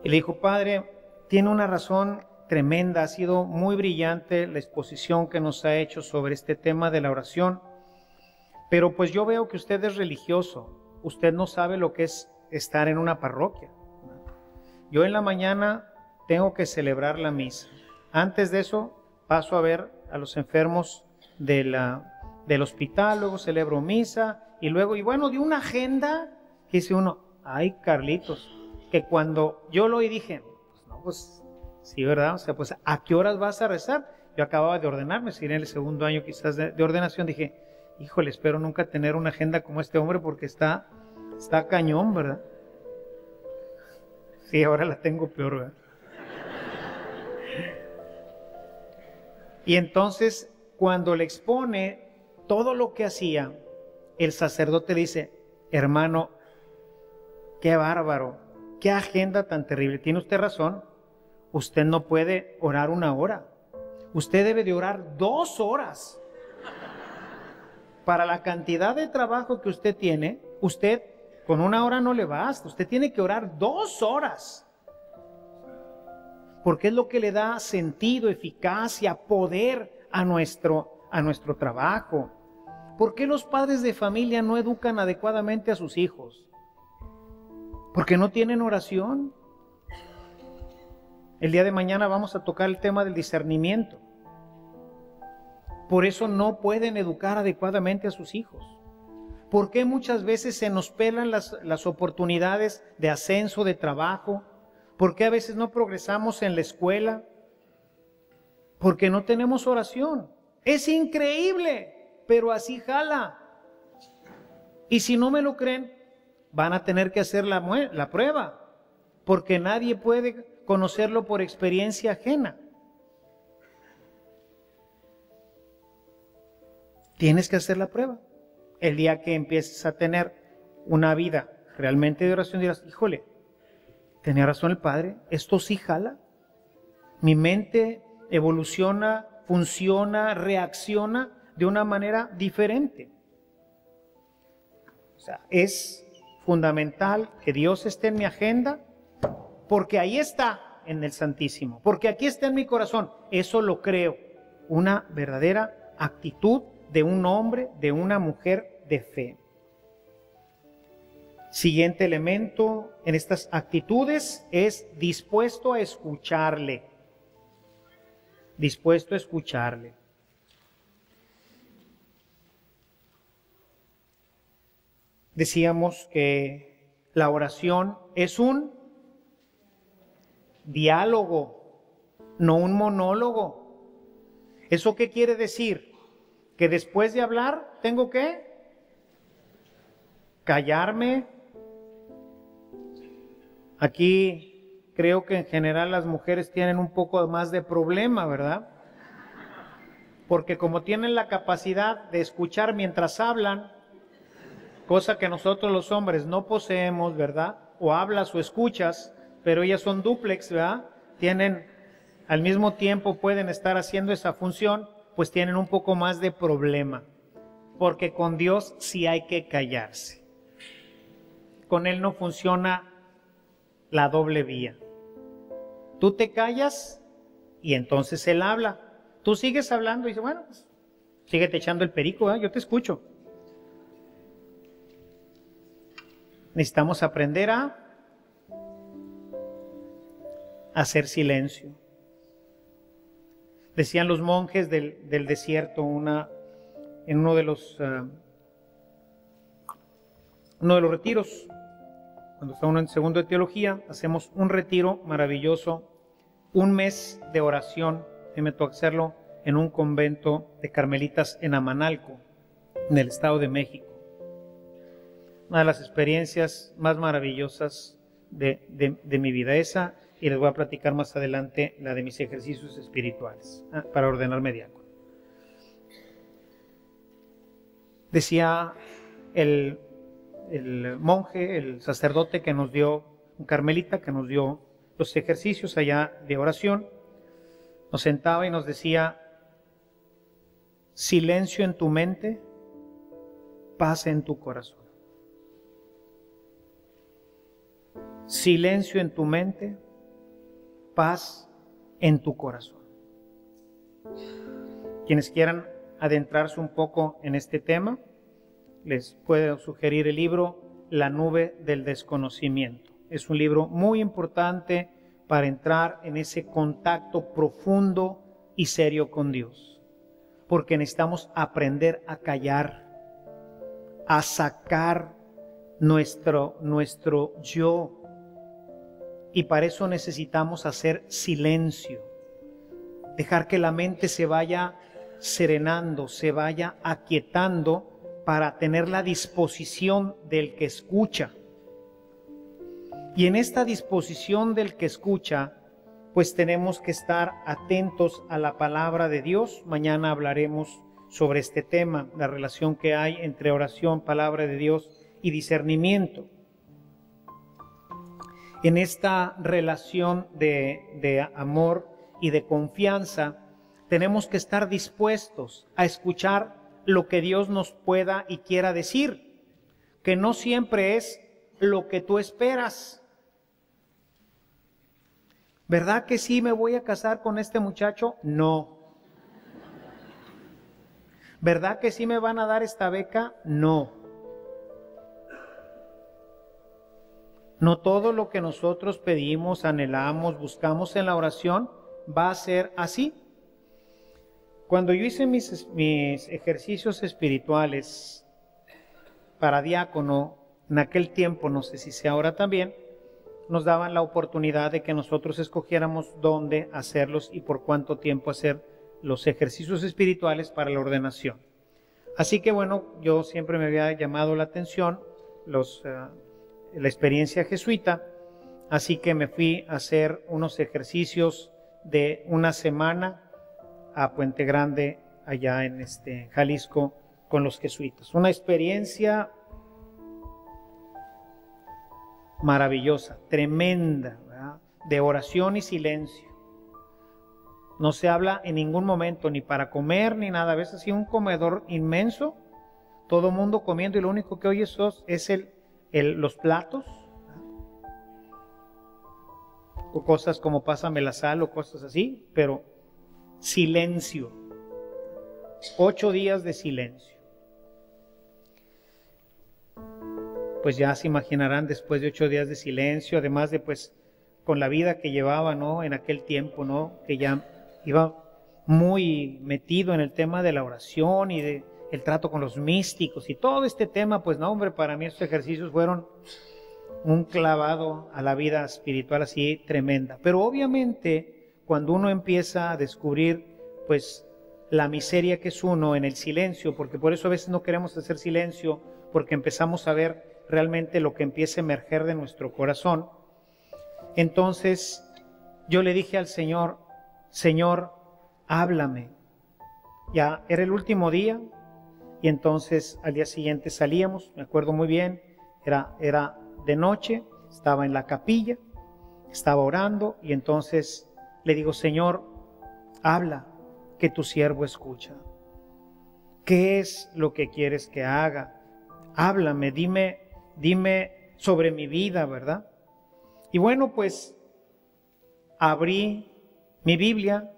Y le dijo, padre, tiene una razón tremenda, ha sido muy brillante la exposición que nos ha hecho sobre este tema de la oración, pero pues yo veo que usted es religioso, usted no sabe lo que es estar en una parroquia. Yo en la mañana tengo que celebrar la misa, Antes de eso paso a ver a los enfermos del hospital, luego celebro misa y luego, y bueno, de una agenda que dice uno, ay Carlitos, que cuando yo lo oí dije, pues no, pues sí, ¿verdad? O sea, pues ¿a qué horas vas a rezar? Yo acababa de ordenarme, si en el segundo año quizás de ordenación, dije, híjole, espero nunca tener una agenda como este hombre porque está cañón, ¿verdad? Sí, ahora la tengo peor, ¿verdad? Y entonces, cuando le expone todo lo que hacía, el sacerdote dice, hermano, qué bárbaro, qué agenda tan terrible. Tiene usted razón, usted no puede orar 1 hora, usted debe de orar 2 horas. Para la cantidad de trabajo que usted tiene, usted con 1 hora no le basta, usted tiene que orar 2 horas. Porque es lo que le da sentido, eficacia, poder a nuestro trabajo. ¿Por qué los padres de familia no educan adecuadamente a sus hijos? Porque no tienen oración. El día de mañana vamos a tocar el tema del discernimiento. Por eso no pueden educar adecuadamente a sus hijos. ¿Por qué muchas veces se nos pelan las oportunidades de ascenso, de trabajo? ¿Por qué a veces no progresamos en la escuela? Porque no tenemos oración. Es increíble, pero así jala. Y si no me lo creen, van a tener que hacer la prueba, porque nadie puede conocerlo por experiencia ajena. Tienes que hacer la prueba. El día que empieces a tener una vida realmente de oración, dirás, híjole, tenía razón el Padre, esto sí jala. Mi mente evoluciona, funciona, reacciona de una manera diferente. O sea, es fundamental que Dios esté en mi agenda, porque ahí está en el Santísimo, porque aquí está en mi corazón. Eso lo creo, una verdadera actitud de un hombre, de una mujer de fe. Siguiente elemento en estas actitudes es dispuesto a escucharle. Dispuesto a escucharle. Decíamos que la oración es un diálogo, no un monólogo. ¿Eso qué quiere decir? Que después de hablar tengo que callarme. Aquí creo que en general las mujeres tienen un poco más de problema, ¿verdad? Porque como tienen la capacidad de escuchar mientras hablan, cosa que nosotros los hombres no poseemos, ¿verdad? O hablas o escuchas, pero ellas son dúplex, ¿verdad? Tienen, al mismo tiempo pueden estar haciendo esa función, pues tienen un poco más de problema. Porque con Dios sí hay que callarse. Con Él no funciona la doble vía. Tú te callas y entonces Él habla. Tú sigues hablando y dices, bueno, pues, síguete echando el perico, ¿eh? Yo te escucho. Necesitamos aprender a hacer silencio. Decían los monjes del desierto en uno de los retiros, cuando está uno en segundo de teología, hacemos un retiro maravilloso, 1 mes de oración. Y me tocó hacerlo en un convento de carmelitas en Amanalco, en el Estado de México. Una de las experiencias más maravillosas de mi vida, esa, y les voy a platicar más adelante la de mis ejercicios espirituales para ordenarme diácono. Decía el monje, el sacerdote que nos dio, un carmelita que nos dio los ejercicios allá de oración, nos sentaba y nos decía, silencio en tu mente, paz en tu corazón. Silencio en tu mente, paz en tu corazón. Quienes quieran adentrarse un poco en este tema, les puedo sugerir el libro La nube del desconocimiento. Es un libro muy importante, para entrar en ese contacto profundo y serio con Dios. Porque necesitamos aprender a callar, a sacar nuestro yo. Y para eso necesitamos hacer silencio, dejar que la mente se vaya serenando, se vaya aquietando para tener la disposición del que escucha. Y en esta disposición del que escucha, pues tenemos que estar atentos a la palabra de Dios. Mañana hablaremos sobre este tema, la relación que hay entre oración, palabra de Dios y discernimiento. En esta relación de amor y de confianza, tenemos que estar dispuestos a escuchar lo que Dios nos pueda y quiera decir, que no siempre es lo que tú esperas. ¿Verdad que sí me voy a casar con este muchacho? No. ¿Verdad que sí me van a dar esta beca? No. No todo lo que nosotros pedimos, anhelamos, buscamos en la oración va a ser así. Cuando yo hice mis ejercicios espirituales para diácono, en aquel tiempo, no sé si sea ahora también, nos daban la oportunidad de que nosotros escogiéramos dónde hacerlos y por cuánto tiempo hacer los ejercicios espirituales para la ordenación. Así que bueno, yo siempre me había llamado la atención la experiencia jesuita, así que me fui a hacer unos ejercicios de una semana a Puente Grande, allá en Jalisco, con los jesuitas. Una experiencia maravillosa, tremenda, ¿verdad? De oración y silencio. No se habla en ningún momento ni para comer ni nada. A veces así un comedor inmenso, todo mundo comiendo y lo único que oyes es los platos, ¿verdad? O cosas como pásame la sal o cosas así, pero silencio. 8 días de silencio. Pues ya se imaginarán, después de 8 días de silencio, además de pues con la vida que llevaba, ¿no? En aquel tiempo, ¿no? Que ya iba muy metido en el tema de la oración y de el trato con los místicos y todo este tema, pues no, hombre, para mí estos ejercicios fueron un clavado a la vida espiritual así tremenda. Pero obviamente cuando uno empieza a descubrir pues la miseria que es uno en el silencio, porque por eso a veces no queremos hacer silencio, porque empezamos a ver realmente lo que empieza a emerger de nuestro corazón. Entonces yo le dije al Señor, Señor, háblame. Ya era el último día y entonces al día siguiente salíamos, me acuerdo muy bien, era de noche, estaba en la capilla, estaba orando y entonces le digo, Señor, habla, que tu siervo escucha. ¿Qué es lo que quieres que haga? Háblame, dime sobre mi vida, ¿verdad? Y bueno, pues abrí mi Biblia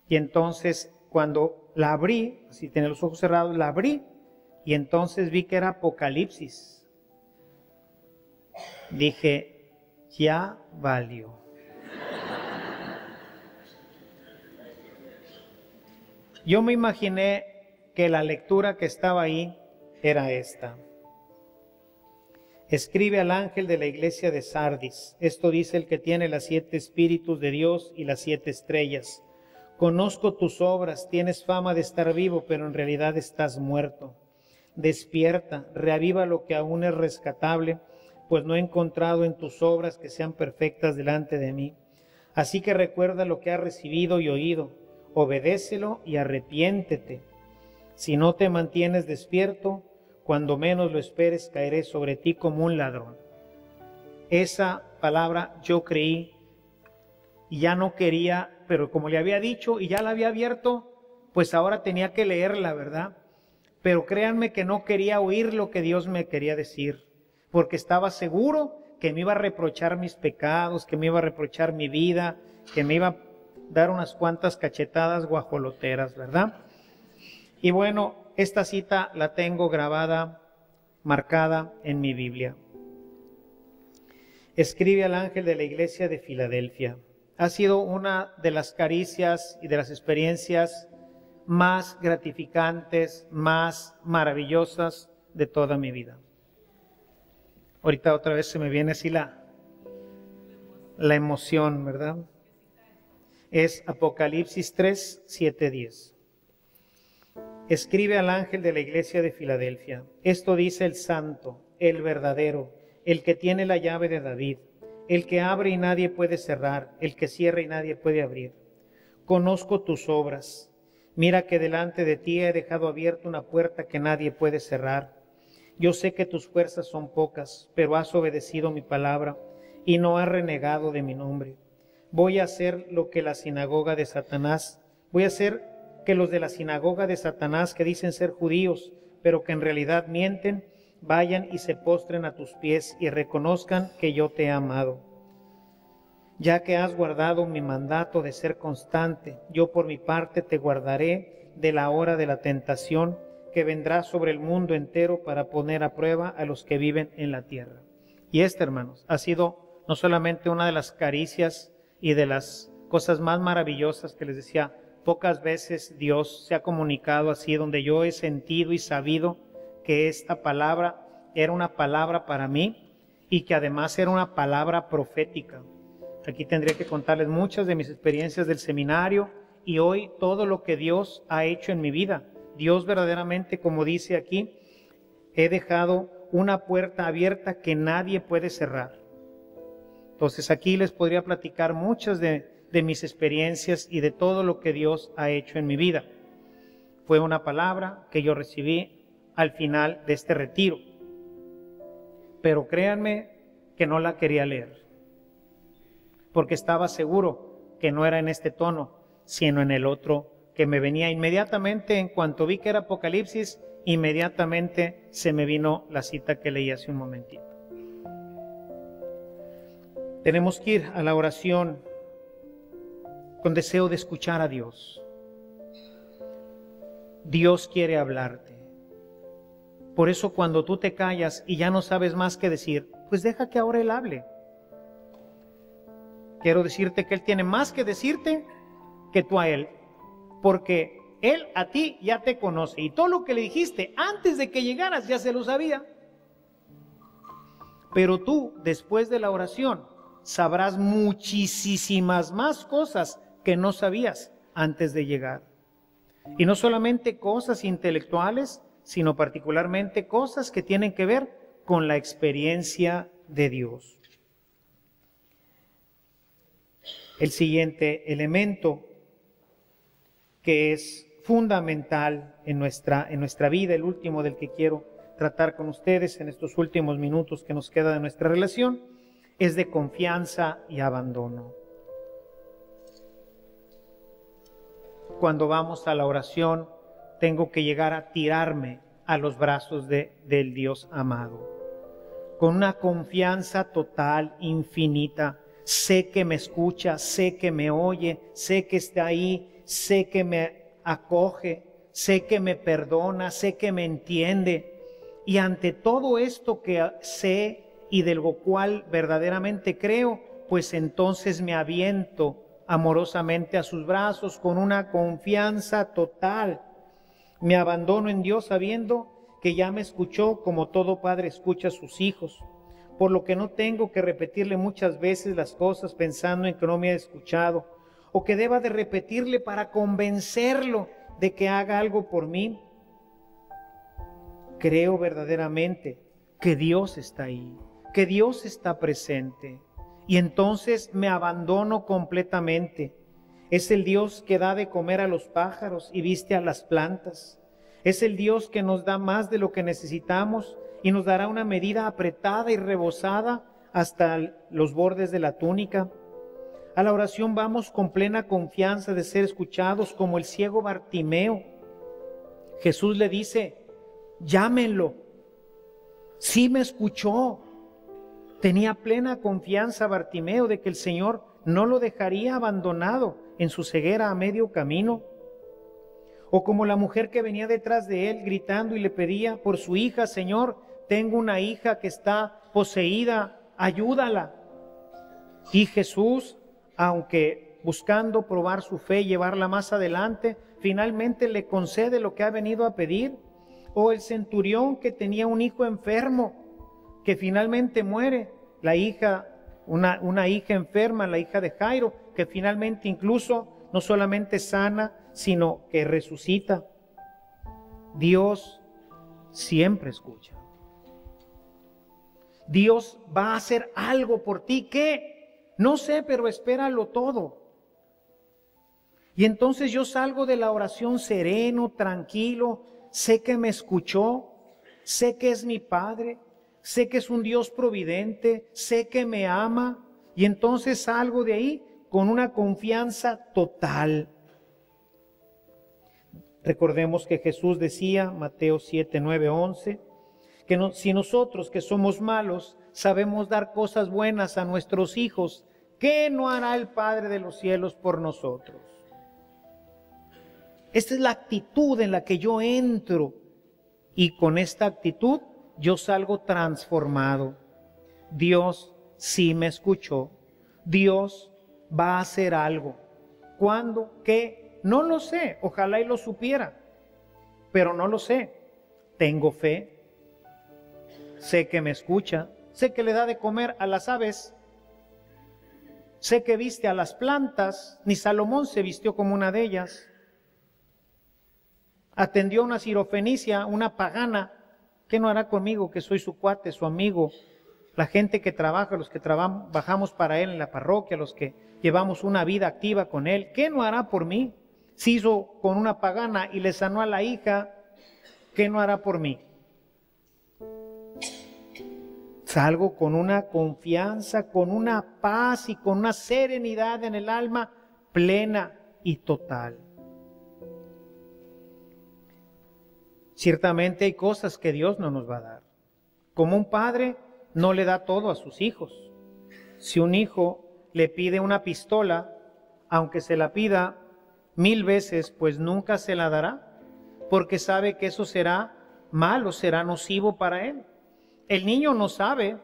y entonces cuando la abrí, así tenía los ojos cerrados, la abrí y entonces vi que era Apocalipsis. Dije, ya valió. Yo me imaginé que la lectura que estaba ahí era esta. Escribe al ángel de la iglesia de Sardis. Esto dice el que tiene las 7 espíritus de Dios y las 7 estrellas. Conozco tus obras, tienes fama de estar vivo, pero en realidad estás muerto. Despierta, reaviva lo que aún es rescatable, pues no he encontrado en tus obras que sean perfectas delante de mí. Así que recuerda lo que has recibido y oído, obedécelo y arrepiéntete. Si no te mantienes despierto, cuando menos lo esperes, caeré sobre ti como un ladrón. Esa palabra yo creí y ya no quería, pero como le había dicho y ya la había abierto, pues ahora tenía que leerla, ¿verdad? Pero créanme que no quería oír lo que Dios me quería decir, porque estaba seguro que me iba a reprochar mis pecados, que me iba a reprochar mi vida, que me iba a dar unas cuantas cachetadas guajoloteras, ¿verdad? Y bueno, esta cita la tengo grabada, marcada en mi Biblia. Escribe al ángel de la iglesia de Filadelfia. Ha sido una de las caricias y de las experiencias más gratificantes, más maravillosas de toda mi vida. Ahorita otra vez se me viene así la emoción, ¿verdad? Es Apocalipsis 3, 7, 10. Escribe al ángel de la iglesia de Filadelfia. Esto dice el santo, el verdadero, el que tiene la llave de David, el que abre y nadie puede cerrar, el que cierra y nadie puede abrir. Conozco tus obras. Mira que delante de ti he dejado abierta una puerta que nadie puede cerrar. Yo sé que tus fuerzas son pocas, pero has obedecido mi palabra y no has renegado de mi nombre. Voy a hacer lo que la sinagoga de Satanás, voy a hacer que los de la sinagoga de Satanás, que dicen ser judíos, pero que en realidad mienten, vayan y se postren a tus pies y reconozcan que yo te he amado. Ya que has guardado mi mandato de ser constante, yo por mi parte te guardaré de la hora de la tentación que vendrá sobre el mundo entero para poner a prueba a los que viven en la tierra. Y hermanos, ha sido no solamente una de las caricias y de las cosas más maravillosas que les decía, pocas veces Dios se ha comunicado así, donde yo he sentido y sabido que esta palabra era una palabra para mí y que además era una palabra profética. Aquí tendría que contarles muchas de mis experiencias del seminario y hoy todo lo que Dios ha hecho en mi vida. Dios verdaderamente, como dice aquí, he dejado una puerta abierta que nadie puede cerrar. Entonces aquí les podría platicar muchas de mis experiencias y de todo lo que Dios ha hecho en mi vida. Fue una palabra que yo recibí al final de este retiro. Pero créanme que no la quería leer, porque estaba seguro que no era en este tono, sino en el otro que me venía inmediatamente. En cuanto vi que era Apocalipsis, inmediatamente se me vino la cita que leí hace un momentito. Tenemos que ir a la oración con deseo de escuchar a Dios. Dios quiere hablarte. Por eso cuando tú te callas y ya no sabes más qué decir, pues deja que ahora Él hable. Quiero decirte que Él tiene más que decirte que tú a Él, porque Él a ti ya te conoce y todo lo que le dijiste antes de que llegaras ya se lo sabía. Pero tú, después de la oración, sabrás muchísimas más cosas que no sabías antes de llegar. Y no solamente cosas intelectuales, sino particularmente cosas que tienen que ver con la experiencia de Dios. El siguiente elemento que es fundamental en nuestra vida, el último del que quiero tratar con ustedes en estos últimos minutos que nos queda de nuestra relación, es de confianza y abandono. Cuando vamos a la oración, tengo que llegar a tirarme a los brazos del Dios amado, con una confianza total, infinita. Sé que me escucha, sé que me oye, sé que está ahí, sé que me acoge, sé que me perdona, sé que me entiende. Y ante todo esto que sé y de lo cual verdaderamente creo, pues entonces me aviento amorosamente a sus brazos con una confianza total. Me abandono en Dios sabiendo que ya me escuchó como todo padre escucha a sus hijos, por lo que no tengo que repetirle muchas veces las cosas pensando en que no me ha escuchado, o que deba de repetirle para convencerlo de que haga algo por mí. Creo verdaderamente que Dios está ahí, que Dios está presente, y entonces me abandono completamente. Es el Dios que da de comer a los pájaros y viste a las plantas. Es el Dios que nos da más de lo que necesitamos y nos dará una medida apretada y rebosada hasta los bordes de la túnica. A la oración vamos con plena confianza de ser escuchados como el ciego Bartimeo. Jesús le dice, llámenlo. Sí me escuchó. Tenía plena confianza Bartimeo de que el Señor no lo dejaría abandonado en su ceguera a medio camino. O como la mujer que venía detrás de él gritando y le pedía por su hija, Señor, tengo una hija que está poseída, ayúdala. Y Jesús, aunque buscando probar su fe y llevarla más adelante, finalmente le concede lo que ha venido a pedir. O el centurión que tenía un hijo enfermo, que finalmente muere, la hija, una hija enferma, la hija de Jairo, que finalmente incluso no solamente sana, sino que resucita. Dios siempre escucha. Dios va a hacer algo por ti. ¿Qué? No sé, pero espéralo todo. Y entonces yo salgo de la oración sereno, tranquilo. Sé que me escuchó, sé que es mi Padre, sé que es un Dios providente, sé que me ama. Y entonces salgo de ahí con una confianza total. Recordemos que Jesús decía, Mateo 7, 9, 11, que si nosotros que somos malos sabemos dar cosas buenas a nuestros hijos, ¿qué no hará el Padre de los cielos por nosotros? Esta es la actitud en la que yo entro, y con esta actitud yo salgo transformado. Dios sí me escuchó. Dios va a hacer algo. ¿Cuándo? ¿Qué? No lo sé. Ojalá y lo supiera, pero no lo sé. Tengo fe. Sé que me escucha. Sé que le da de comer a las aves. Sé que viste a las plantas. Ni Salomón se vistió como una de ellas. Atendió a una sirofenicia, una pagana. ¿Qué no hará conmigo, que soy su cuate, su amigo? La gente que trabaja, los que trabajamos para él en la parroquia, los que llevamos una vida activa con él, ¿qué no hará por mí? Si hizo con una pagana y le sanó a la hija, ¿qué no hará por mí? Salgo con una confianza, con una paz y con una serenidad en el alma plena y total. Ciertamente hay cosas que Dios no nos va a dar. Como un padre no le da todo a sus hijos. Si un hijo le pide una pistola, aunque se la pida 1000 veces, pues nunca se la dará, porque sabe que eso será malo, será nocivo para él. El niño no sabe.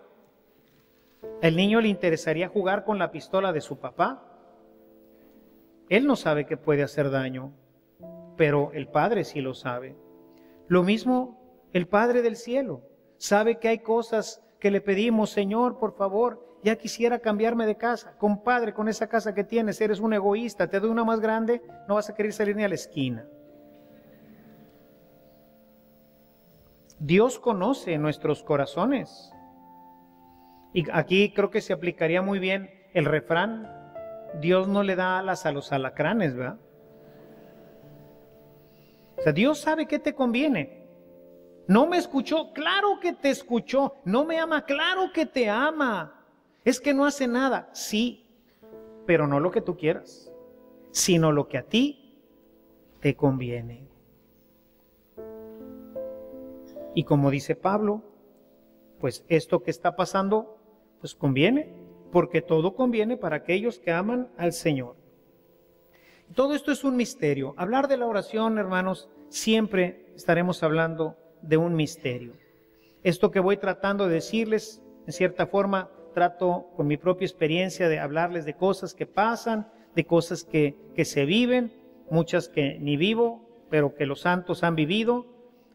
El niño le interesaría jugar con la pistola de su papá. Él no sabe que puede hacer daño, pero el Padre sí lo sabe. Lo mismo el Padre del cielo. Sabe que hay cosas que le pedimos, Señor, por favor, ya quisiera cambiarme de casa. Compadre, con esa casa que tienes, eres un egoísta, te doy una más grande, no vas a querer salir ni a la esquina. Dios conoce nuestros corazones. Y aquí creo que se aplicaría muy bien el refrán: Dios no le da alas a los alacranes, ¿verdad? O sea, Dios sabe qué te conviene. No me escuchó, claro que te escuchó. No me ama, claro que te ama. Es que no hace nada, sí, pero no lo que tú quieras, sino lo que a ti te conviene. Y como dice Pablo, pues esto que está pasando, pues conviene, porque todo conviene para aquellos que aman al Señor. Todo esto es un misterio. Hablar de la oración, hermanos, siempre estaremos hablando de un misterio. Esto que voy tratando de decirles, en cierta forma, trato con mi propia experiencia de hablarles de cosas que pasan, de cosas que se viven, muchas que ni vivo, pero que los santos han vivido,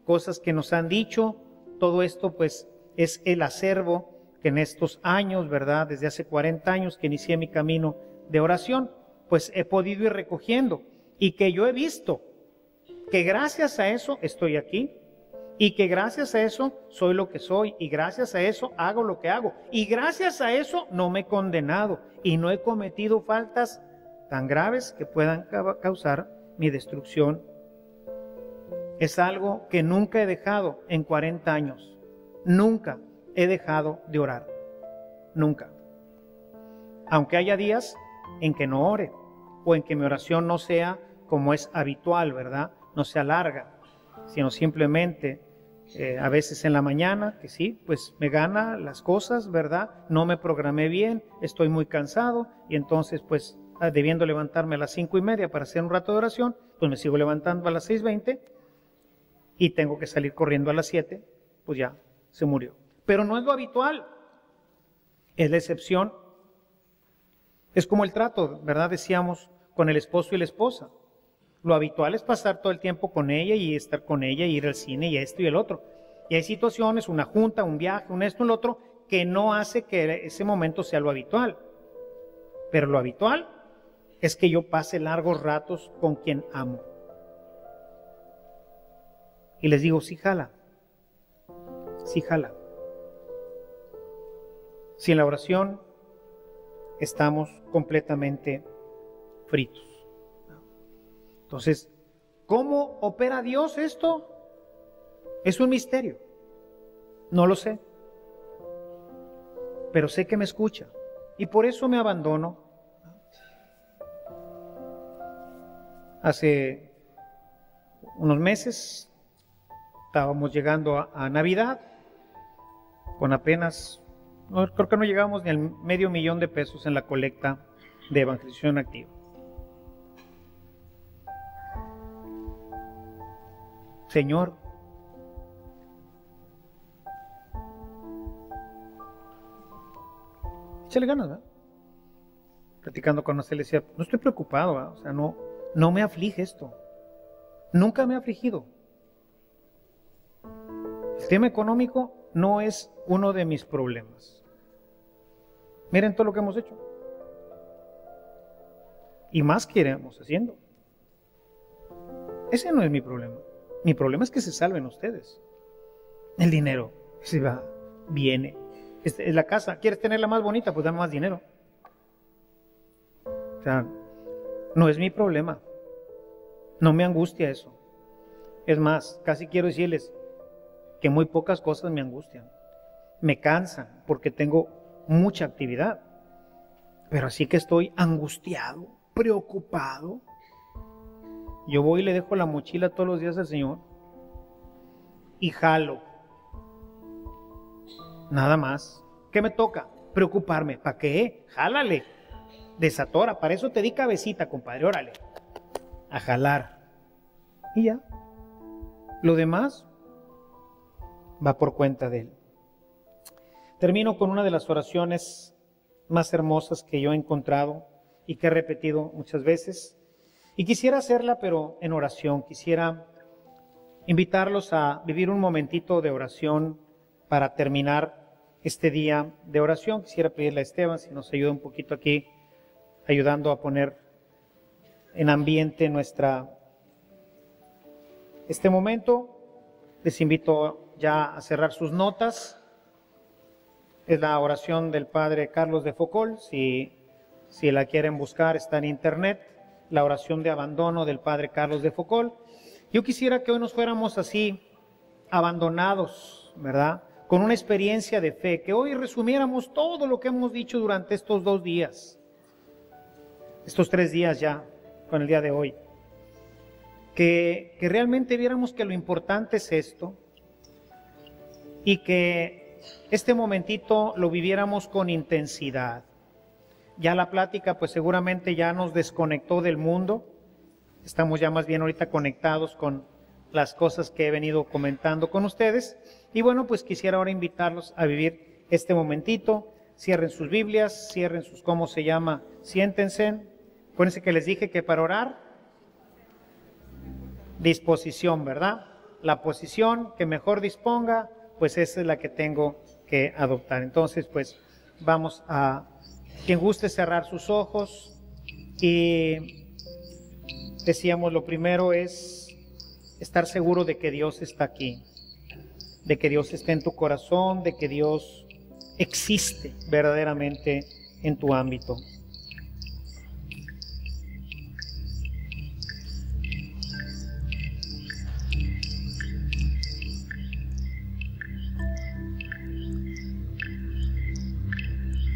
cosas que nos han dicho. Todo esto pues es el acervo que en estos años, ¿verdad? Desde hace 40 años que inicié mi camino de oración, pues he podido ir recogiendo, y que yo he visto que gracias a eso estoy aquí, y que gracias a eso soy lo que soy, y gracias a eso hago lo que hago, y gracias a eso no me he condenado y no he cometido faltas tan graves que puedan causar mi destrucción. Es algo que nunca he dejado en 40 años. Nunca he dejado de orar. Nunca. Aunque haya días en que no ore, o en que mi oración no sea como es habitual, ¿verdad? No sea larga, sino simplemente a veces en la mañana, que sí, pues me gana las cosas, ¿verdad? No me programé bien, estoy muy cansado, y entonces pues debiendo levantarme a las 5:30 para hacer un rato de oración, pues me sigo levantando a las 6:20 y tengo que salir corriendo a las 7, pues ya se murió. Pero no es lo habitual, es la excepción. Es como el trato, ¿verdad? Decíamos, con el esposo y la esposa. Lo habitual es pasar todo el tiempo con ella y estar con ella, y ir al cine y esto y el otro. Y hay situaciones, una junta, un viaje, un esto y el otro, que no hace que ese momento sea lo habitual. Pero lo habitual es que yo pase largos ratos con quien amo. Y les digo, sí jala. Sí jala. Si en la oración estamos completamente fritos. Entonces, ¿cómo opera Dios esto? Es un misterio. No lo sé. Pero sé que me escucha. Y por eso me abandono. Hace unos meses estábamos llegando a Navidad con apenas, creo que no llegamos ni al $500,000 en la colecta de evangelización activa. Señor, échale ganas, ¿verdad? Platicando con usted le decía, no estoy preocupado, ¿verdad? O sea, no me aflige esto. Nunca me ha afligido. El tema económico no es uno de mis problemas. Miren todo lo que hemos hecho. Y más que iremos haciendo. Ese no es mi problema. Mi problema es que se salven ustedes. El dinero se va, viene. Es la casa, ¿quieres tenerla más bonita? Pues dame más dinero. O sea, no es mi problema. No me angustia eso. Es más, casi quiero decirles que muy pocas cosas me angustian. Me cansan porque tengo mucha actividad. Pero así que estoy angustiado, preocupado. Yo voy y le dejo la mochila todos los días al Señor y jalo. Nada más. ¿Qué me toca? Preocuparme. ¿Para qué? Jálale. Desatora. Para eso te di cabecita, compadre. Órale. A jalar. Y ya. Lo demás va por cuenta de Él. Termino con una de las oraciones más hermosas que yo he encontrado y que he repetido muchas veces. Y quisiera hacerla, pero en oración. Quisiera invitarlos a vivir un momentito de oración para terminar este día de oración. Quisiera pedirle a Esteban si nos ayuda un poquito aquí, ayudando a poner en ambiente este momento. Les invito ya a cerrar sus notas. Es la oración del Padre Carlos de Foucault. Si la quieren buscar, está en internet. La oración de abandono del Padre Carlos de Foucault. Yo quisiera que hoy nos fuéramos así, abandonados, ¿verdad? Con una experiencia de fe, que hoy resumiéramos todo lo que hemos dicho durante estos 2 días, estos 3 días ya, con el día de hoy. Que realmente viéramos que lo importante es esto y que este momentito lo viviéramos con intensidad. Ya la plática pues seguramente ya nos desconectó del mundo. Estamos ya más bien ahorita conectados con las cosas que he venido comentando con ustedes. Y bueno, pues quisiera ahora invitarlos a vivir este momentito. Cierren sus Biblias, cierren sus, ¿cómo se llama? Siéntense. Acuérdense que les dije que para orar, disposición, ¿verdad? La posición que mejor disponga, pues esa es la que tengo que adoptar. Entonces, pues vamos a, quien guste cerrar sus ojos y decíamos, lo primero es estar seguro de que Dios está aquí, de que Dios está en tu corazón, de que Dios existe verdaderamente en tu ámbito.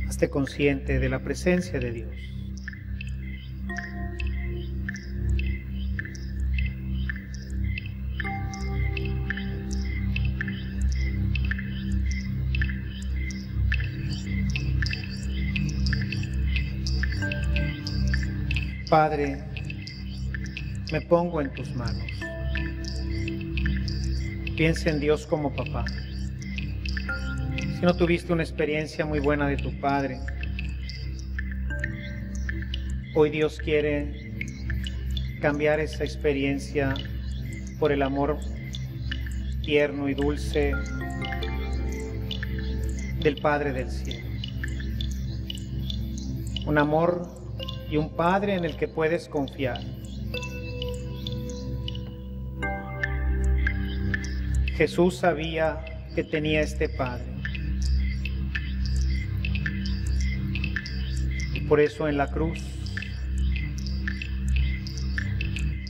Hazte consciente de la presencia de Dios. Padre, me pongo en tus manos. Piensa en Dios como papá. Si no tuviste una experiencia muy buena de tu padre, Hoy Dios quiere cambiar esa experiencia por el amor tierno y dulce del Padre del cielo. Un amor y un Padre en el que puedes confiar. Jesús sabía que tenía este Padre. Y por eso en la cruz,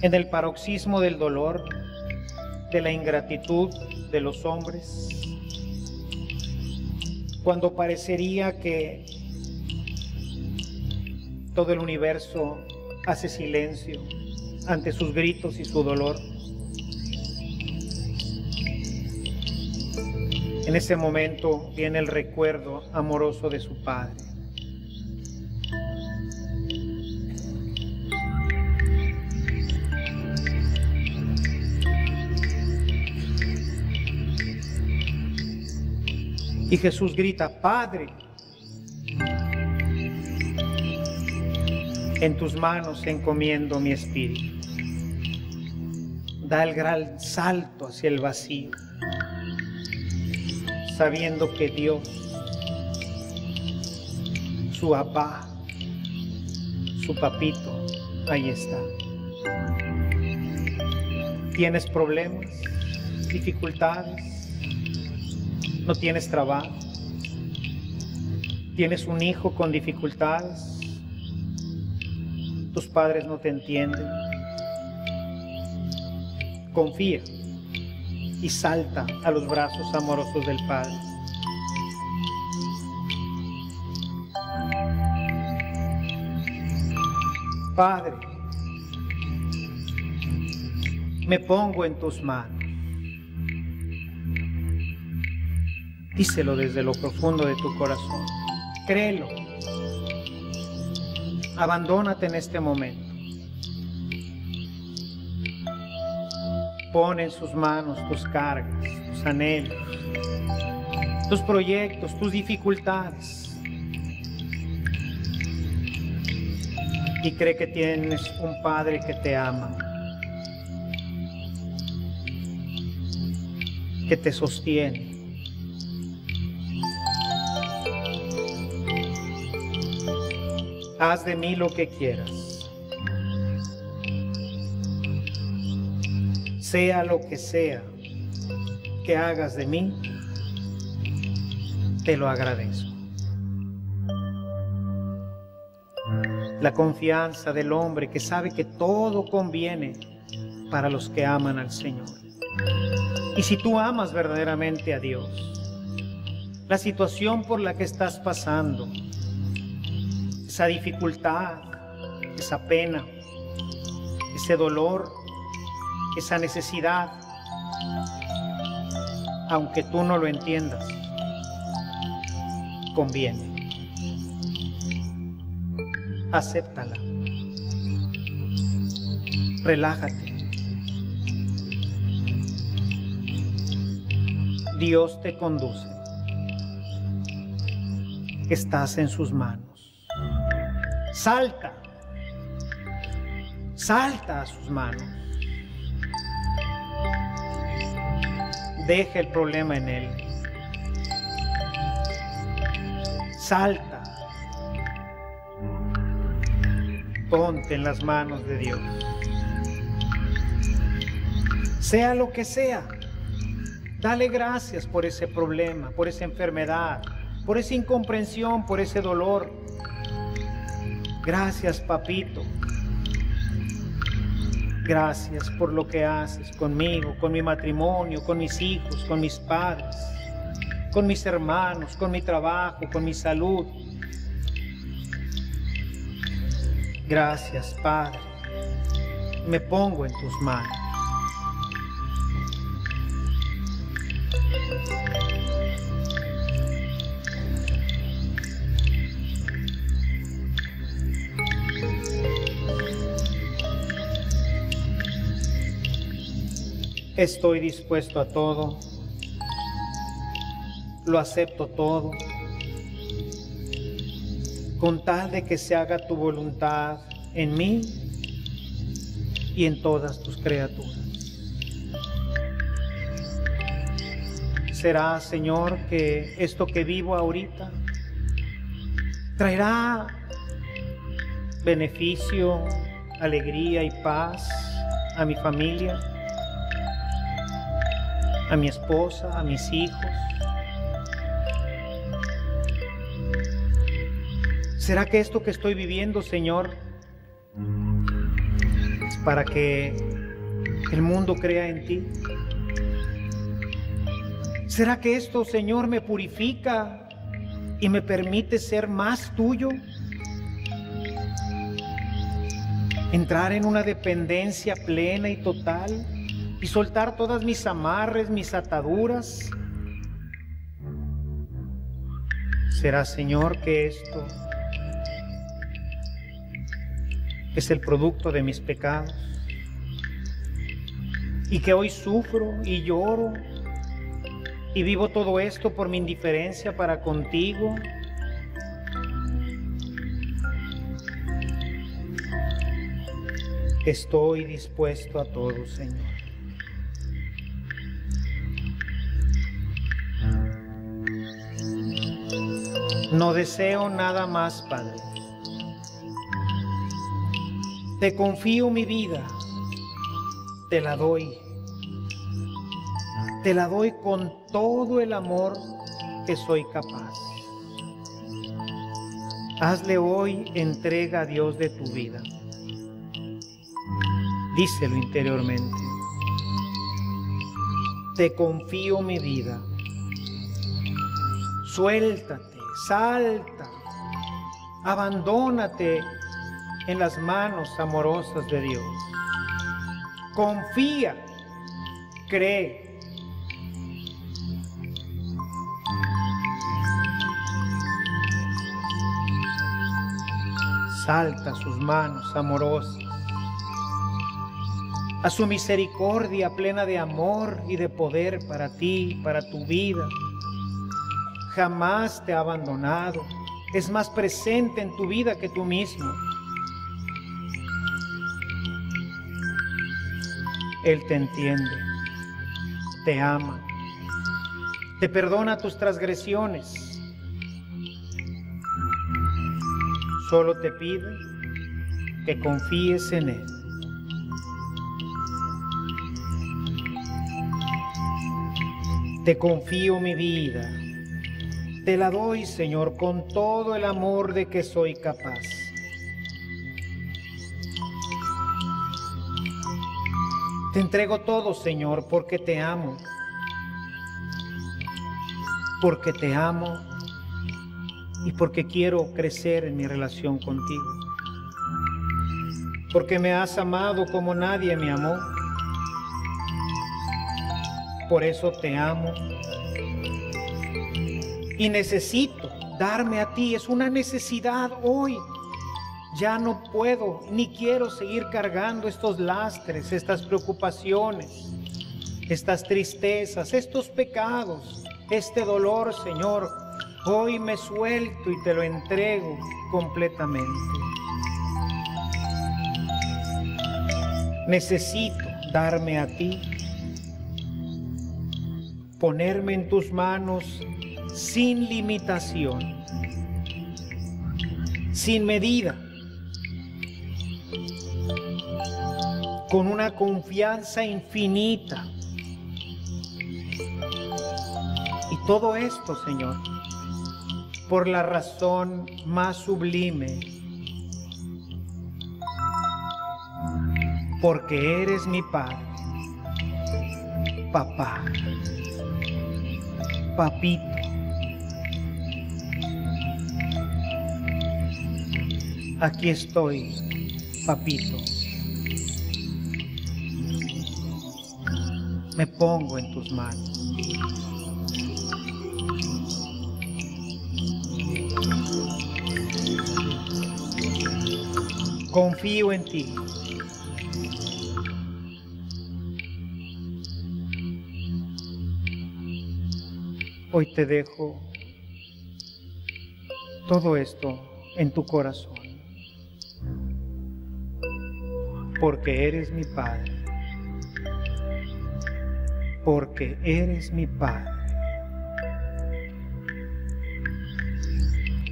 en el paroxismo del dolor, de la ingratitud de los hombres, cuando parecería que todo el universo hace silencio ante sus gritos y su dolor, en ese momento viene el recuerdo amoroso de su Padre. Y Jesús grita: Padre, en tus manos encomiendo mi espíritu. Da el gran salto hacia el vacío, sabiendo que Dios, su papá, su papito, ahí está. ¿Tienes problemas, dificultades? ¿No tienes trabajo? ¿Tienes un hijo con dificultades? ¿Tus padres no te entienden? Confía y salta a los brazos amorosos del Padre. Padre, me pongo en tus manos. Díselo desde lo profundo de tu corazón. Créelo. Abandónate en este momento. Pon en sus manos tus cargas, tus anhelos, tus proyectos, tus dificultades. Y cree que tienes un Padre que te ama, que te sostiene. Haz de mí lo que quieras. Sea lo que sea que hagas de mí, te lo agradezco. La confianza del hombre que sabe que todo conviene para los que aman al Señor. Y si tú amas verdaderamente a Dios, la situación por la que estás pasando, esa dificultad, esa pena, ese dolor, esa necesidad, aunque tú no lo entiendas, conviene. Acéptala. Relájate. Dios te conduce. Estás en sus manos. Salta. Salta a sus manos. Deja el problema en Él. Salta. Ponte en las manos de Dios. Sea lo que sea, dale gracias por ese problema, por esa enfermedad, por esa incomprensión, por ese dolor. Gracias, papito. Gracias por lo que haces conmigo, con mi matrimonio, con mis hijos, con mis padres, con mis hermanos, con mi trabajo, con mi salud. Gracias, Padre. Me pongo en tus manos. Estoy dispuesto a todo, lo acepto todo, con tal de que se haga tu voluntad en mí y en todas tus criaturas. Será, Señor, que esto que vivo ahorita traerá beneficio, alegría y paz a mi familia, a mi esposa, a mis hijos. ¿Será que esto que estoy viviendo, Señor, es para que el mundo crea en ti? ¿Será que esto, Señor, me purifica y me permite ser más tuyo? Entrar en una dependencia plena y total y soltar todas mis amarres, mis ataduras. ¿Será, Señor, que esto es el producto de mis pecados y que hoy sufro y lloro y vivo todo esto por mi indiferencia para contigo? Estoy dispuesto a todo, Señor. No deseo nada más, Padre. Te confío mi vida, te la doy. Te la doy con todo el amor que soy capaz. Hazle hoy entrega a Dios de tu vida. Díselo interiormente. Te confío mi vida. Suéltate, salta, abandónate en las manos amorosas de Dios. Confía, cree. Salta a sus manos amorosas, a su misericordia plena de amor y de poder para ti, para tu vida. Jamás te ha abandonado, es más presente en tu vida que tú mismo. Él te entiende, te ama, te perdona tus transgresiones. Solo te pide que confíes en Él. Te confío mi vida, te la doy, Señor, con todo el amor de que soy capaz. Te entrego todo, Señor, porque te amo. Porque te amo y porque quiero crecer en mi relación contigo. Porque me has amado como nadie me amó. Por eso te amo. Y necesito darme a ti, es una necesidad hoy. Ya no puedo ni quiero seguir cargando estos lastres, estas preocupaciones, estas tristezas, estos pecados, este dolor, Señor. Hoy me suelto y te lo entrego completamente. Necesito darme a ti, ponerme en tus manos sin limitación, sin medida, con una confianza infinita. Y todo esto, Señor, por la razón más sublime, porque eres mi Padre, papá, papito. Aquí estoy, papito. Me pongo en tus manos. Confío en ti. Hoy te dejo todo esto en tu corazón. porque eres mi Padre, porque eres mi Padre.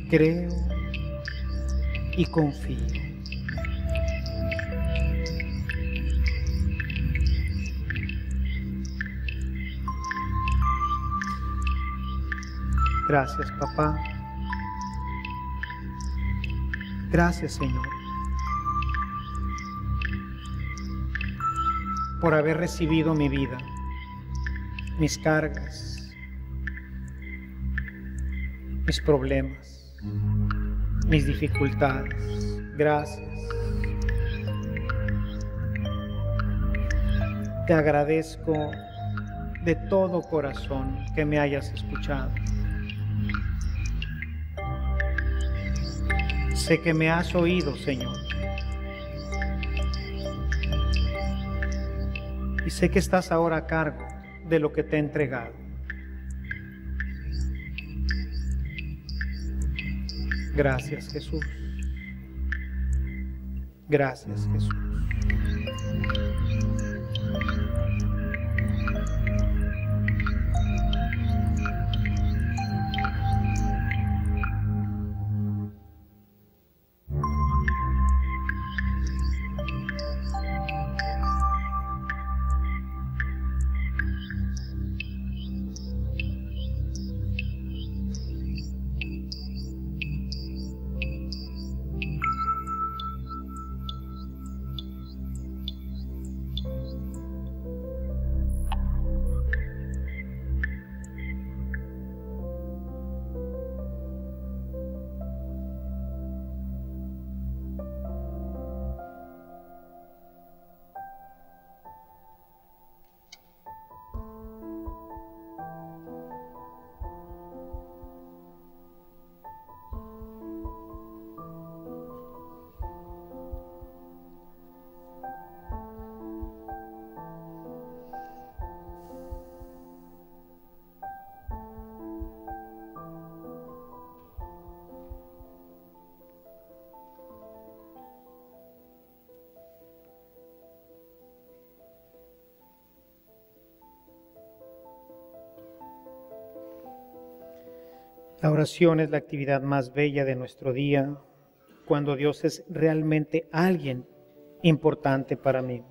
Creo y confío. Gracias, papá. Gracias, Señor, por haber recibido mi vida, mis cargas, mis problemas, mis dificultades. Gracias. Te agradezco de todo corazón que me hayas escuchado. Sé que me has oído, Señor. Y sé que estás ahora a cargo de lo que te he entregado. Gracias, Jesús. Gracias, Jesús. La oración es la actividad más bella de nuestro día, cuando Dios es realmente alguien importante para mí.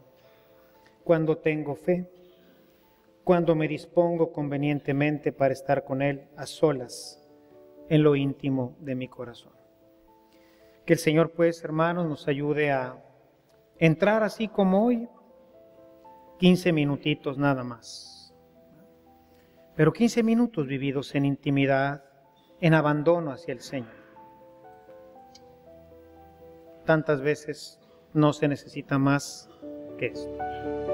Cuando tengo fe, cuando me dispongo convenientemente para estar con Él a solas en lo íntimo de mi corazón. Que el Señor, pues, hermanos, nos ayude a entrar así como hoy, 15 minutitos nada más. Pero 15 minutos vividos en intimidad, en abandono hacia el Señor. Tantas veces no se necesita más que esto.